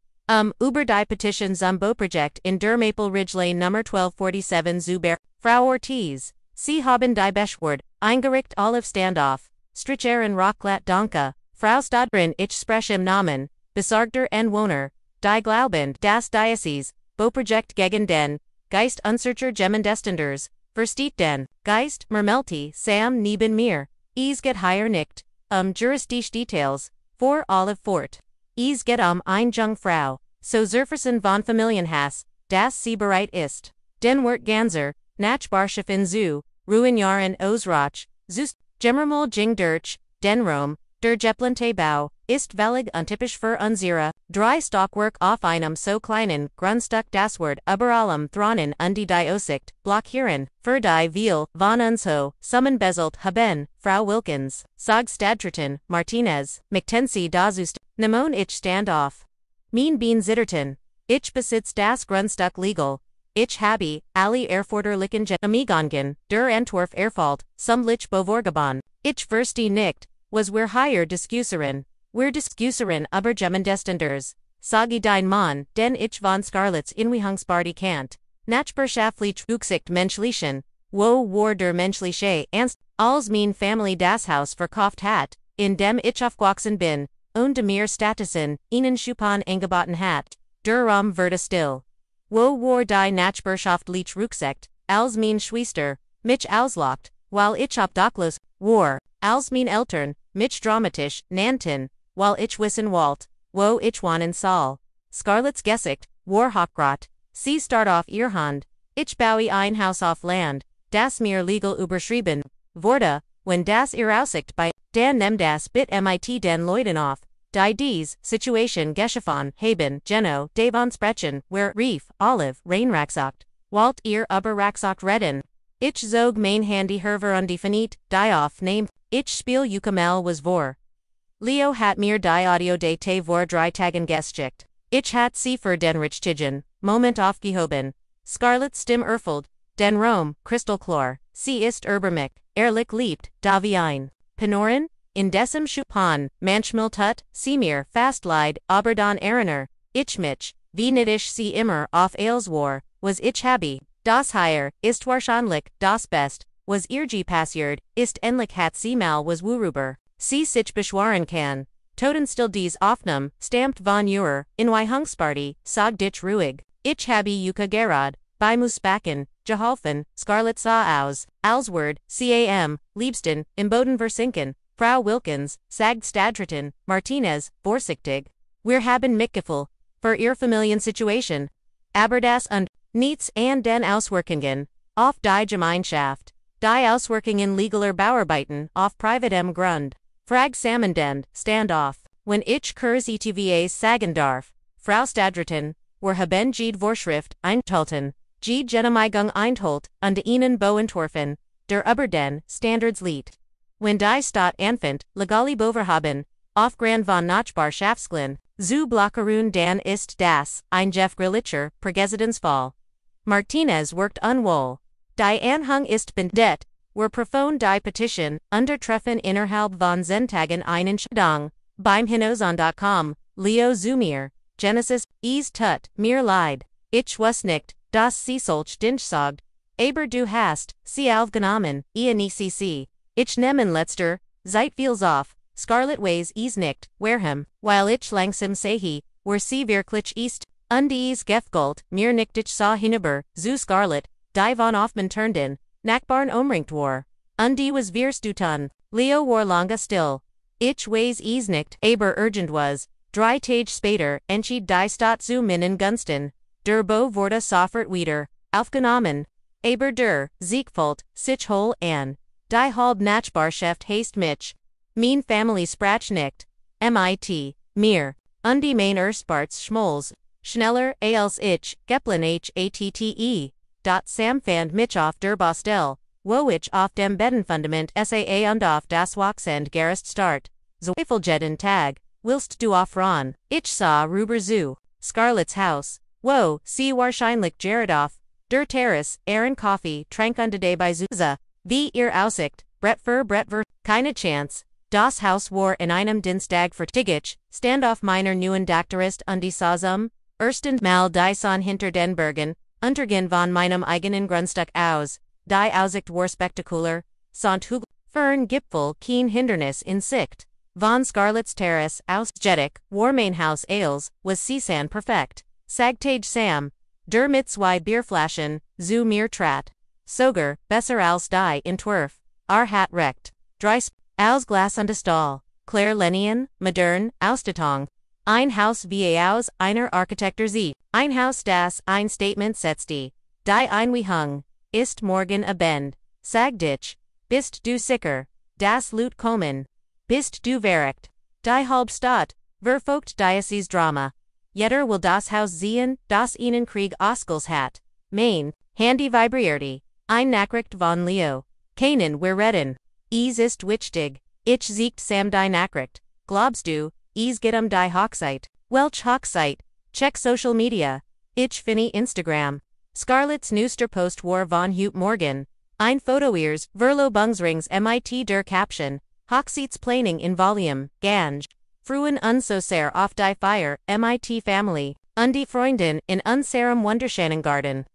Über die Petition zum Bauprojekt in der Maple Ridge Lane Nummer 1247 zu Frau Ortiz, Sie haben die Beschword, eingericht Olive Standoff, Stricheren Rocklat Danke, Frau Stadtrin ich spreche im Namen, Besargter en Wohner, die Glauben, das Diocese, Bauprojekt gegen den Geist unserer Gemeindeständers, versteht den Geist, Mermelti, Sam neben mir, es geht hier nicht, juristische Details, vor alle fort. Es geht eine Jungfrau, so Zerfersen von Familienhass, das sie bereit ist. Den Wort ganzer, Nachbarschaft zu, Ruinjahren Ausrach, Zust, Gemmermol Jing durch, den Rom, der Geplante Bau, ist völlig untypisch für unsere, drei Stockwerk auf einem so kleinen, Grundstück das Wort über allem Thronen und die Aussicht, blockieren, für die Viel, von uns ho, zusammenbeselt haben, Frau Wilkins, sag Stadträtin, Martinez, McTensie das ist, nemon ich stand auf. Mein Bean Zitterton, ich besitz das Grundstück legal. Ich habe, alle erforderlichen Amigongen, der Entwurf erfalt, sumlich bevorgaben. Ich verstehe nicht, was wir hier diskusieren. Wir diskusieren über Gemeindeständers. Sage dein Mann, den ich von Scarlets Inwehungsparty kannt. Nachbarschaftlich Rücksicht menschlichen, wo war der menschliche Ernst, als mein Family das Haus verkauft hat, in dem ich aufgewachsen bin, und mir Statusen, ihnen Schuppen angeboten hat. Der Raum wurde still. Wo war die Nachbarschaftlich Rücksicht, als mein Schwester, mich auslacht, weil ich obdachlos war, als mein Eltern, mich dramatisch nannten, weil ich wissen wollte, wo ich wohnen soll. Scarlets Gesicht, war hochgrot, sie start auf ihr Hand, ich baue ein Haus auf Land, das mir legal überschrieben wurde, wenn das ihr Aussicht bei, dann nimm das bit mit den Leuten auf, die dies Situation geschaffen haben, Geno, Davon sprechen, wer Rief, Olive, Reinraxacht, Walt ihr über Raxacht reden. Ich zog mein Handy herver undefiniert, die auf name, ich spiel Ukamel was vor. Leo hat mir die Audio de te vor 3 Tagen geschickt. Ich hat sie für den Richtigen, Moment aufgehoben. Scarlet Stim erfüllt, den Rom, Kristallchlor, sie ist Urbermick, ehrlich liebt, da wie ein Penorin? In dessen Schuppen, manchmal tut, sie mir fast leid, aber dann erinnere, ich mich, wie nittisch sie immer auf alles war, was ich habe, das hier, ist wahrscheinlich, das Best, was ihr passiert, ist endlich hat sie mal was worüber, sie sich beschweren kann. Totenstill dies Aufnahme, stammt von ihrer, Inwehungsparty, sag dich ruhig, ich habe Yuka gerad, bei Musbacken, geholfen, Scarlett sah aus, als Word, cam, liebsten, im Boden versinken, Frau Wilkins, sagt Stadträtin, Martinez, vorsichtig. Wir haben mitgefühl, für ihr Familiensituation. Aber das und nichts an den Auswirkungen, auf die Gemeinschaft. Die Auswirkungen legaler Bauarbeiten, auf privatem Grund. Frag Salmon den, Standoff. Wenn ich Kurs ETVAs sagen darf, Frau Stadträtin, wir haben die Vorschrift einhalten, die Genehmigung einholt, und ihnen entworfen, der über den Standards liegt. Wenn die Stadt anfängt, legali Boverhaben, auf Grand von Nachbarschaftsklin, zu blockieren dann ist das, ein Jeff Grillitscher, Präsidentsfall. Martinez wirkt unwohl. Die Anhang ist bendet, wir prüfen die Petition, untertreffen innerhalb von Zentagen einen Schadang, beim Hinosan.com, Leo Zumir, Genesis, es tut, mir leid, ich weiß nicht, das sie solch dinch sagt, aber du hast, sie aufgenommen, ENECC. Ich nehmen letzter, seit viel's auf, Scarlet Ways is nicht, wareham, weil ich langsam sehe, wer sie wirklich ist, und es gefgold, mir nicht ich sah hinüber, zu Scarlet, die von Hoffmann turned in, Nachbarn umringt war, und was wirst du tun, Leo war lange still, ich weiß es nicht, aber urgent was, 3 Tage später, entschied die Stadt zu meinen Gunsten, der Bau wurde sofort wieder, aufgenommen, aber der, Siegfalt, sich hol an. Die halb Nachbarschaft heißt mich. Mein Family sprach nicht. Mit, mir, und die mein Erstbarts Schmolz, schneller als ich, Geplin HATTE. Sam fand mich auf der Bostel, wo ich auf dem Bedenfundament SAA und auf das Wachsend gerist start. Zweifeljetten Tag, willst du aufran? Ich sah rüber zu, Scarlett's Haus, wo, sie wahrscheinlich Jared auf, der Terrace, Aaron Coffee, trank unter day bei Zuza. Wie ihr Aussicht, Brett für, keine Chance, das Haus war in einem Dienstag vertigich, Standoff meiner neuen Dakterist und die Sazum, ersten Mal die Son hinter den Bergen, untergehen von meinem eigenen Grundstück aus, die Aussicht war spektakulär, sont Hügel, Fern Gipfel kein Hindernis in Sicht, Von Scarlet's Terrace, aus, Jedik, Warmainhaus Ales, was Cisan perfekt. Sagtage Sam, der mit zwei Bierflaschen, zu mir trat. Sogar, besser als die Entwurf, hat recht. Dreis, Ausglas und Stahl, Claire Lenien, modern, Ausstattung. Ein Haus wie aus einer Architektur sie. Ein Haus das ein Statement setzt die Einwehung, ist morgen abend. Sag dich, bist du sicher, das Lut kommen. Bist du verrückt? Die Halbstadt, verfolgt Diocese Drama. Jeder will das Haus sehen, das ihnen Krieg Oskels hat. Main, Handy vibrierte. Ein Nachricht von Leo. Keinen wir reden. Ist wichtig. Ich siegt Sam die Nachricht. Glaubst du, geht die Hochzeit? Welch Hochzeit? Check social media. Ich finde Instagram. Scarlett's Neuster Post war von heute Morgen. Ein Fotoirs, Verlobungsrings mit der Caption. Hochzeitsplaning in Volume, Gange. Fruen so sehr auf die Feier, mit Family. Und die Freundin in unserem wunderschönen Garten.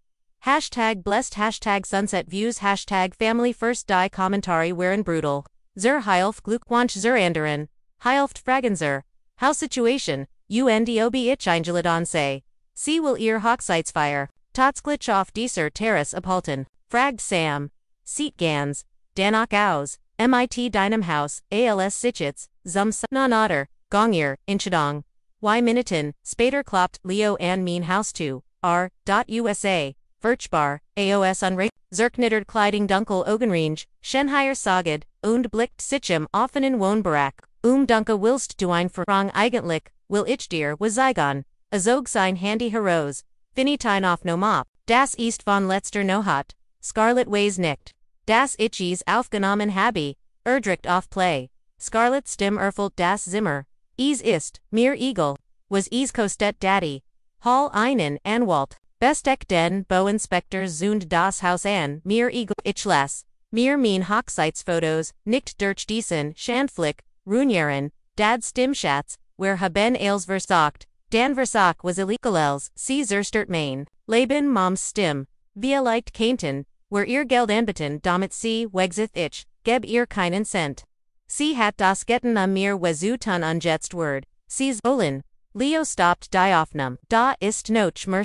Hashtag blessed, Hashtag sunset views, Hashtag family first, die Kommentare waren brutal. Zur Heilf Glückwunsch zur anderen. Heilft fragen zur Haussituation, UNDOB ich eingeladen sei. Sie will ihr Hochzeitsfeier. Tatsächlich auf dieser Terrace abhalten. Fragt Sam. Sieht ganz. Danach aus. Mit deinem Haus, als Sitchitz, zum Otter, Gongier, Inchadong. Y Minuten, später klappt Leo an mein Haus zu, USA, Virchbar, AOS unre, Zerknittert Kleiding Dunkel Augenrange, Schenheier Saged, und blickt Sitchem offenen Wohnbarack, Dunke willst du ein Verrang eigentlich, will ich dir was zeigen, Azog sein Handy Heroes, Finitein auf no Mop, das ist von letzter Nohat, Scarlet Ways nicht. Das ich aufgenommen habe, erdrückt auf Play. Scarlet Stimme erfüllt das Zimmer. Ist, mir egal. Was kostet Daddy. Hall einen Anwalt. Besteck den Bauinspektor zund das Haus an, mir egal. Ich les. Mir mein Hochzeitsfotos, nicht durch diesen Schandflick, Runjaren, Dad Stimmschatz, wer haben als versagt. Dan versagt was illegal els, sie zerstört mein. Leben Moms Stimme. Via leicht Kainten. Where ihr Geld anbieten, damit sie wegzith ich, geb ihr keinen Cent. Sie hat das Getten am mir wezutan unjetzt Word. Sie's Olin. Leo stoppt die Aufnahme. Da ist noch mehr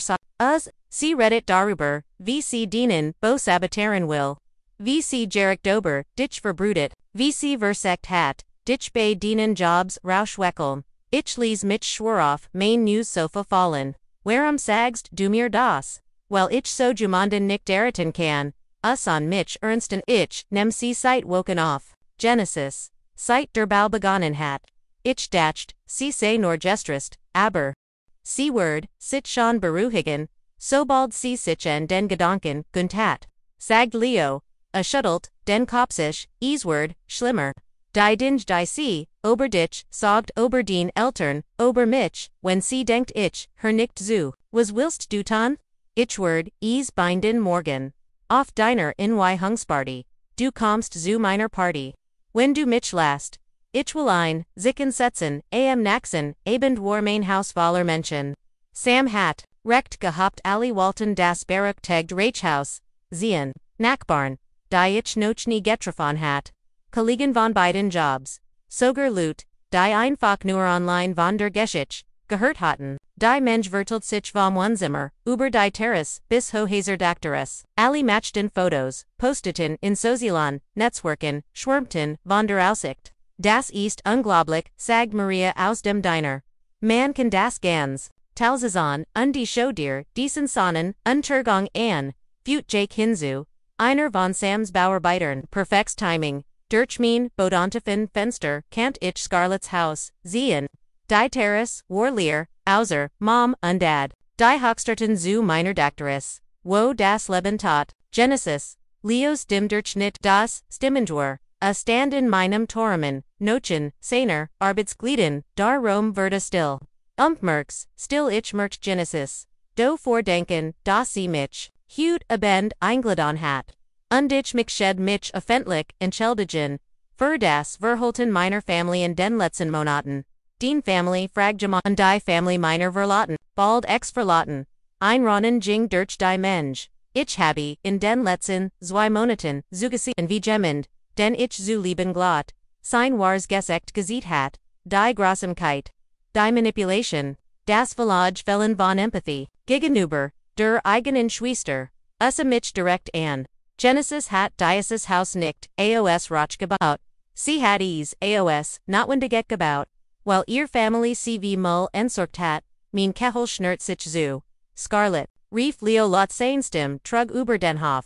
sie redet darüber, wie sie dienen, bo saboteren will. Wie sie Jarek Dober, dich verbrudet, wie sie versekt hat, dich bei dienen Jobs, rauschweckeln. Ich lies mich schwor auf, main News Sofa fallen. Warum sagst du mir das? Well ich so jemanden nicht erraten kann, an mich ernsten ich, nem sie Zeit woken auf. Genesis. Seit der Bau begonnen hat. Ich dacht, sie sei nur gestrest, aber. Sie word, sit schon beruhigen, sobald sie sich an den Gedanken, hat. Sagt Leo, schuttelt, den Kopf sich, word, schlimmer. Die Dinge die sie, ober dich, sagt ober den Eltern, ober mich, wenn sie denkt ich, her nicht zu, was willst du tun? Ich word, binden morgen. Auf deiner Hungsparty. Du kommst zu meiner Party. Wenn du mich lässt. Ich will ein, Zicken setzen, naxen, abend Warmainhaus Waller Menschen. Sam hat, recht gehabt alle Walten das beruchtigt Reichhaus, sehen, Nachbarn, die ich noch nie getroffen hat. Kollegen von beiden Jobs. Sogar Lut, die einfach nur online von der Geschichte, gehört hatten. Die Mensch vertelt sich vom Wohnzimmer, über die Terrace, bis hohezer Dakteres. Alle matchten Fotos, posteten in sozialen Netzwerken, schwärmten von der Aussicht. Das ist unglaublich, sagt Maria aus dem Diner. Man kann das ganz. Talsazan, die Show dir, diesen Sonnen, Untergang an, Fut Jake hinzu. Einer von Sams Bauarbeitern, perfekts Timing. Durch mein, Bodontifen Fenster, kannt ich Scarlett's Haus, sehen. Die Terrace, Warlier, Auser, Mom und Dad. Die Hochstarten zu meiner Dakteris. Wo das Leben tat. Genesis. Leos dem Durchschnitt das Stimmendur. A stand in meinem Toramen. Nochen, seiner, Arbeitsglieden, darum wurde still. Merks, still ich merkt Genesis. Do vordenken, dass sie mich. Hut abend eingeladen hat. Und ich mich shed mich öffentlich entschuldigen. Für das Verhalten meiner Familie in den letzten Monaten. Den Family fraggemann und die Family meiner Verlaten, bald verlaten. Einronnen ging durch die Mensch. Ich habe, in den letzten, zwei Monaten, zugesehen wie jemand, den ich zu lieben glatt. sein wars Gesecht Gesiehthat, die Grossamkeit, die Manipulation, das Village Fellen von Empathy, Gegenüber, der eigenen Schwester, usse mich direkt an. Genesis hat dieses Haus nicht, aos roch gebaut. Sie hat es, aos, notwendig gebaut. While ihr Family cv mull entsorgt hat, mein Kehel schnert sich zu. Scarlet, rief Leo lot seinstem, trug über den Hof.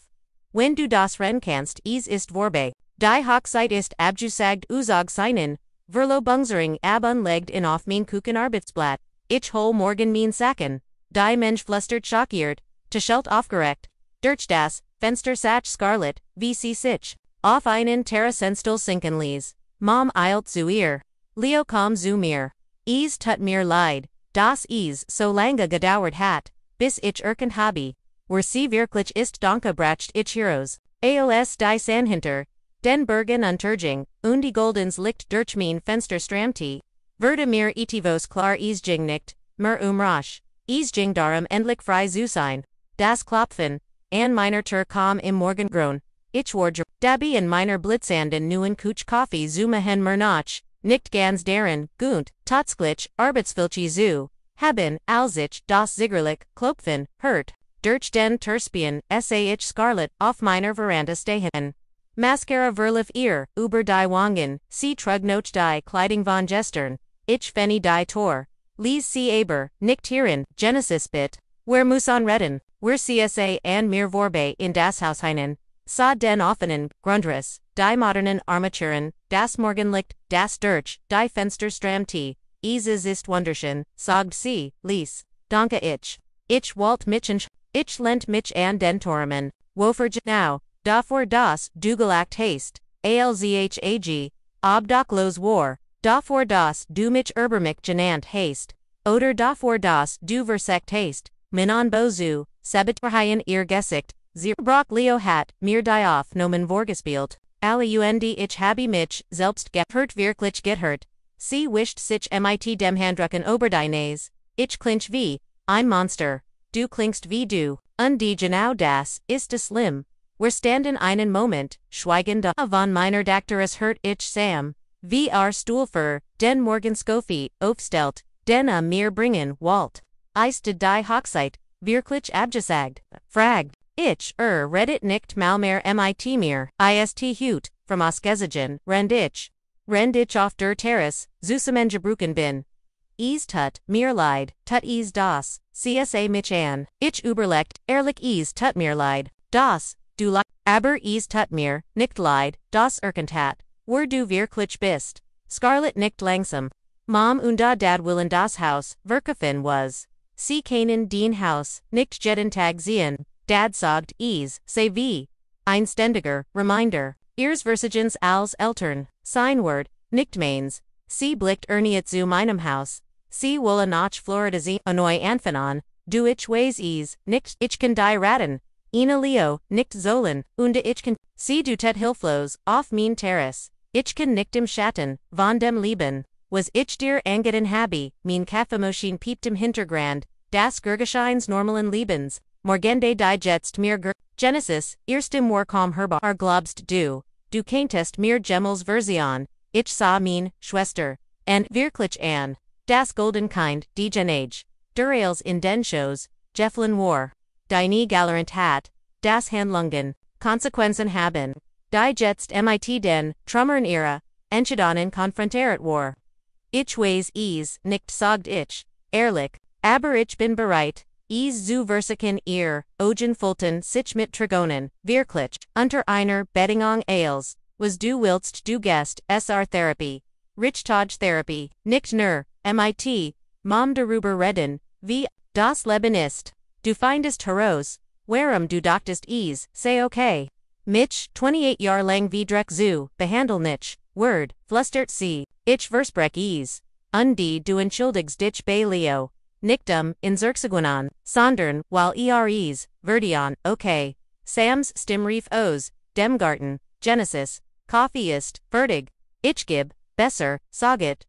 Wenn du das Rennen kannst, es ist vorbei. Die Hochzeit ist abgesagt uzog seinen, Verlobungsring ab unlegt in auf mein Kuchen Arbeitsblatt. Ich hol morgen mein Sacken. Die Mensch flüstert schockiert, Tischelt aufgeregt. Durch das Fenster sach Scarlet, wie sie sich auf einen Terrassenstuhl sinken ließ. Mom eilt zu ihr. Leo kam zu mir. Es tut mir leid, dass es so lange gedauert hat, bis ich erkannt habe. Wer sie wirklich ist bracht ich Heroes. Aos die Sandhinter, den Bergen Untergang, und die Goldens Licht durch mein Fenster stramte. Wurde mir etivos klar isjing nicht, mer rasch. Isjing darum endlich frei zu sein. Das Klopfen, an meiner Tür kam im Morgengrauen. Ich wurde dabei in meiner blitzenden neuen Kuch Kaffee zu machen mer noch, nicht ganz darin, gunt, tatsächlich, Arbeitsvilche zu haben, als ich das Ziggerlich, Klopfen, hört. Durch den Terspien, sah Scarlet, auf meiner Veranda stehen. Mascara verlief ihr, über die Wangen, sie trug noch die Kleidung von gestern. Ich fenny die Tor. Lies sie aber, nicht hierin, Genesis bit. Wer muss anreden, wer csa an mir vorbei in das Haus hinein. Sah den offenen, Grundriss, die modernen Armaturen, das Morgenlicht, das durch, die Fensterstramte. Es ist wunderschön, sagt sie, lies. Danke ich. Ich wollt mich ich lent mich an den Tormen. Wofer now, davor das, du gelacht hast, alzhag, obdachlos war, davor das, du mich mich genannt hast, oder davor das, du versekt hast, minon bozu, sebetverheyen ihr Gesicht, Brock Leo hat, mir die auf nomen vorgespielt, alle ich habe mich, selbst gehört wirklich gehört, sie wischt sich mit dem Handrucken ober die Nase, ich klinch wie, ein Monster. Du klingst wie du, und die genau das, ist es schlimm. Wir standen einen Moment, schweigend da von meiner Dakteris hört ich Sam, wie Stuhl für, den Morgenskoffee, aufstellt, den mir bringen, Walt. Ist die Hochzeit, wirklich abgesagt, fragt, ich, redet nicht mal mehr mit mir, ist hut, from Ausgesagen, rend ich auf der Terrasse, zusammengebrochen bin. Es tut mir leid, tut es das, csa mich an, ich überlegt, ehrlich es tut mir leid, das, du leid, aber es tut mir, nicht leid, das erkannt hat, wer du wirklich bist. Scarlet nicht langsam. Mom und Dad willen das Haus, verkaufen was. Sie keinen den Haus, nicht jeden Tag sehen, Dad sagt es, sei wie. Ein ständiger, Reminder, ihres Versagens als Eltern, sein Wort, nicht meins. Sie blickt nicht zu meinem Haus. Sie wolle nach Florida sie neu anfangen, du ich weiß es, nicht ich kann die raten. Ina Leo, nicht sollen, und ich kann, sie du tet hilflos, auf mein Terrace. Ich kann nicht im Schatten, von dem Leben, was ich dir angeten habe, mein Kaffeemaschine piept im Hintergrund, das Gurgescheins normalen Lebens, morgende die jetzt mir Genesis, erstem Warcom herbar glaubst du kenntest mir Gemmels Version, ich sah mein, Schwester, and wirklich an. Das golden kind, die Genage, Durales in den Shows, Jefflin war, die nie galerant hat, das Handlungen, Konsequenzen haben, die jetzt mit den, Trummern ihrer, Entschiedungen konfrontiert war. Ich weiß es, nicht sagt ich, ehrlich, aber ich bin bereit, es zu versuchen ihr, Ogen Fulton sich mit Trigonen, wirklich, unter einer Bedingung als, was du willst du gest, Therapy, Richtog Therapy, nicht nur, mit, Mom darüber reden, wie, das Leben ist. Du findest heraus, warum du dachtest es, sei okay. Mich, 28 Jahre lang wie Dreck zu, behandel nicht, Word, flüstert sie, ich versprech es. Und du entschuldigst dich bei Leo. Nicht in Zerxegunan, sondern, weil es, Verdian, okay. Sams Stimmrief aus, dem Garten, Genesis, Coffee ist, fertig. Ich gib, besser, saget,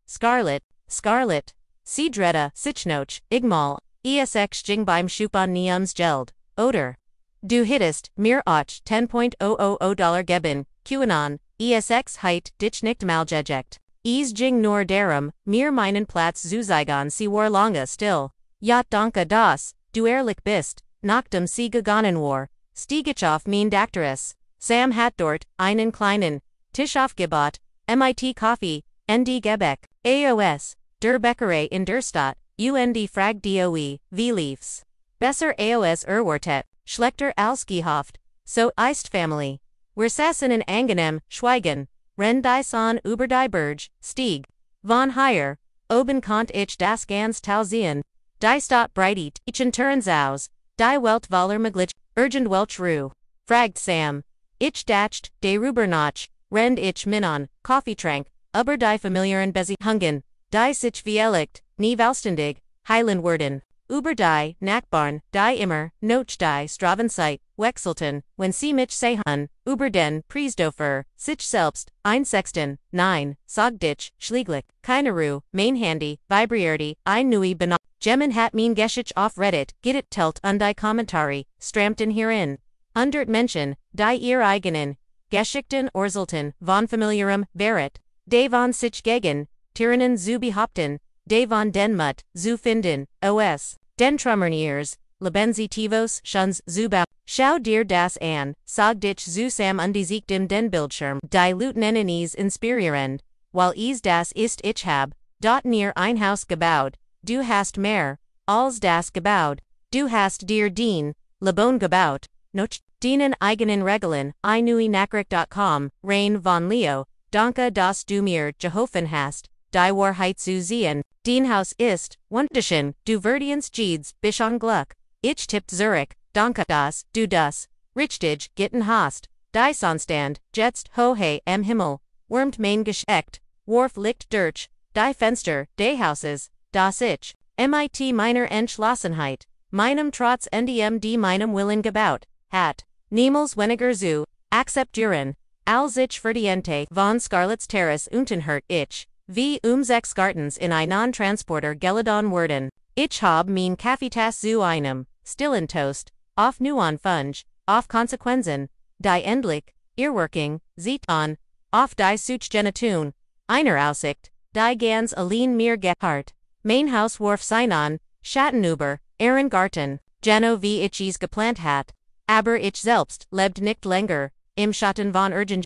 Scarlet, sie dretta, sichnoch, igmal, esx jing beim Schuppen niums geld, oder. Du hittest, mir och $10,000 geben, QAnon, esx heit dich nicht maljeject. Es ging nur darum, mir meinen Platz zu zeigen sie war lange still. Ja danke das, du ehrlich bist, nachdem sie gegangen war, stieg ich auf mein Dakteris. Sam hat dort einen kleinen Tisch aufgebaut, mit Kaffee, nd Gebäck, AOS, der Bäckerei in der Stadt, und fragt doe, wie lief's? Besser AOS erwartet, schlechter als gehofft, so ist Familie. Wir saßen in angenehm Schweigen, wenn die Sonne über die Berge stieg. Von hier, oben konnte ich das ganz Tal sehen. Die Stadt breitet ichen Turns aus, die Welt voller Maglich, urgent Welch Ruhe. Fragt Sam. Ich dacht, darüber nach, rend ich minon, Kaffeetrank, über die familiären Beziehungen, die sich vielleicht, nie selbstständig, heilen würden. Über die Nachbarn, die immer, noch die Stravenzeit, wechselten, wenn sie mich sahen, über den Priesthofer, sich selbst, einsexten, nein, sagt ich, schlieglich, keine Ruhe, mein Handy, vibrierte, ein neue Benach. Gemmen hat mein Geschichte auf Reddit, geteilt und die Kommentare, strammten hierin. Hundert Menschen, die ihrer eigenen, Geschichten erzählten, von familiärem, Verret, die von sich gegen, Tyrannen zu behaupten, die von den Mut, zu finden, os, den Trummerniers, lebensitivos, schuns zu bau. Schau dir das an, sag dich zu Sam undesiegt im den Bildschirm, die Luten es inspirierend, weil es das ist ich hab, dort near ein Haus gebaut, du hast mehr, als das gebaut, du hast dir den, Lebon gebaut, noch, deinen eigenen Regeln, ineui.com, Rain von Leo, danke dass du mir geholfen hast, die Wahrheit zu sehen, den Haus ist, wunderschön, du verdienst jedes, bisschen Glück, ich tippt Zurich, danke dass du das, richtig, gitten hast, die Sonnenstand, jetzt hohe am Himmel, wurmt mein Geschäft, Wurf liegt durch, die Fenster, die Hauses, das ich, mit meiner Entschlossenheit, meinem Trotz ndem meinem Willen gebaut, hat, niemals weniger zu, akzeptieren, als ich verdiente, von Scarlet's Terrace untenhört ich, wie sechs Gartens in einen Transporter geladen wurden, ich hab mein Kaffeetasse zu einem, stillen Toast, auf nuan Funge, auf Konsequenzen, die endlich, Earworking, sieht an, auf die Suchgenetun, einer Aussicht, die ganz allein mir gehört, mein Haus warf sein an, Schatten über, ihren Garten, Geno wie ich es geplant hat, aber ich selbst lebt nicht länger, im Schatten von Urgen.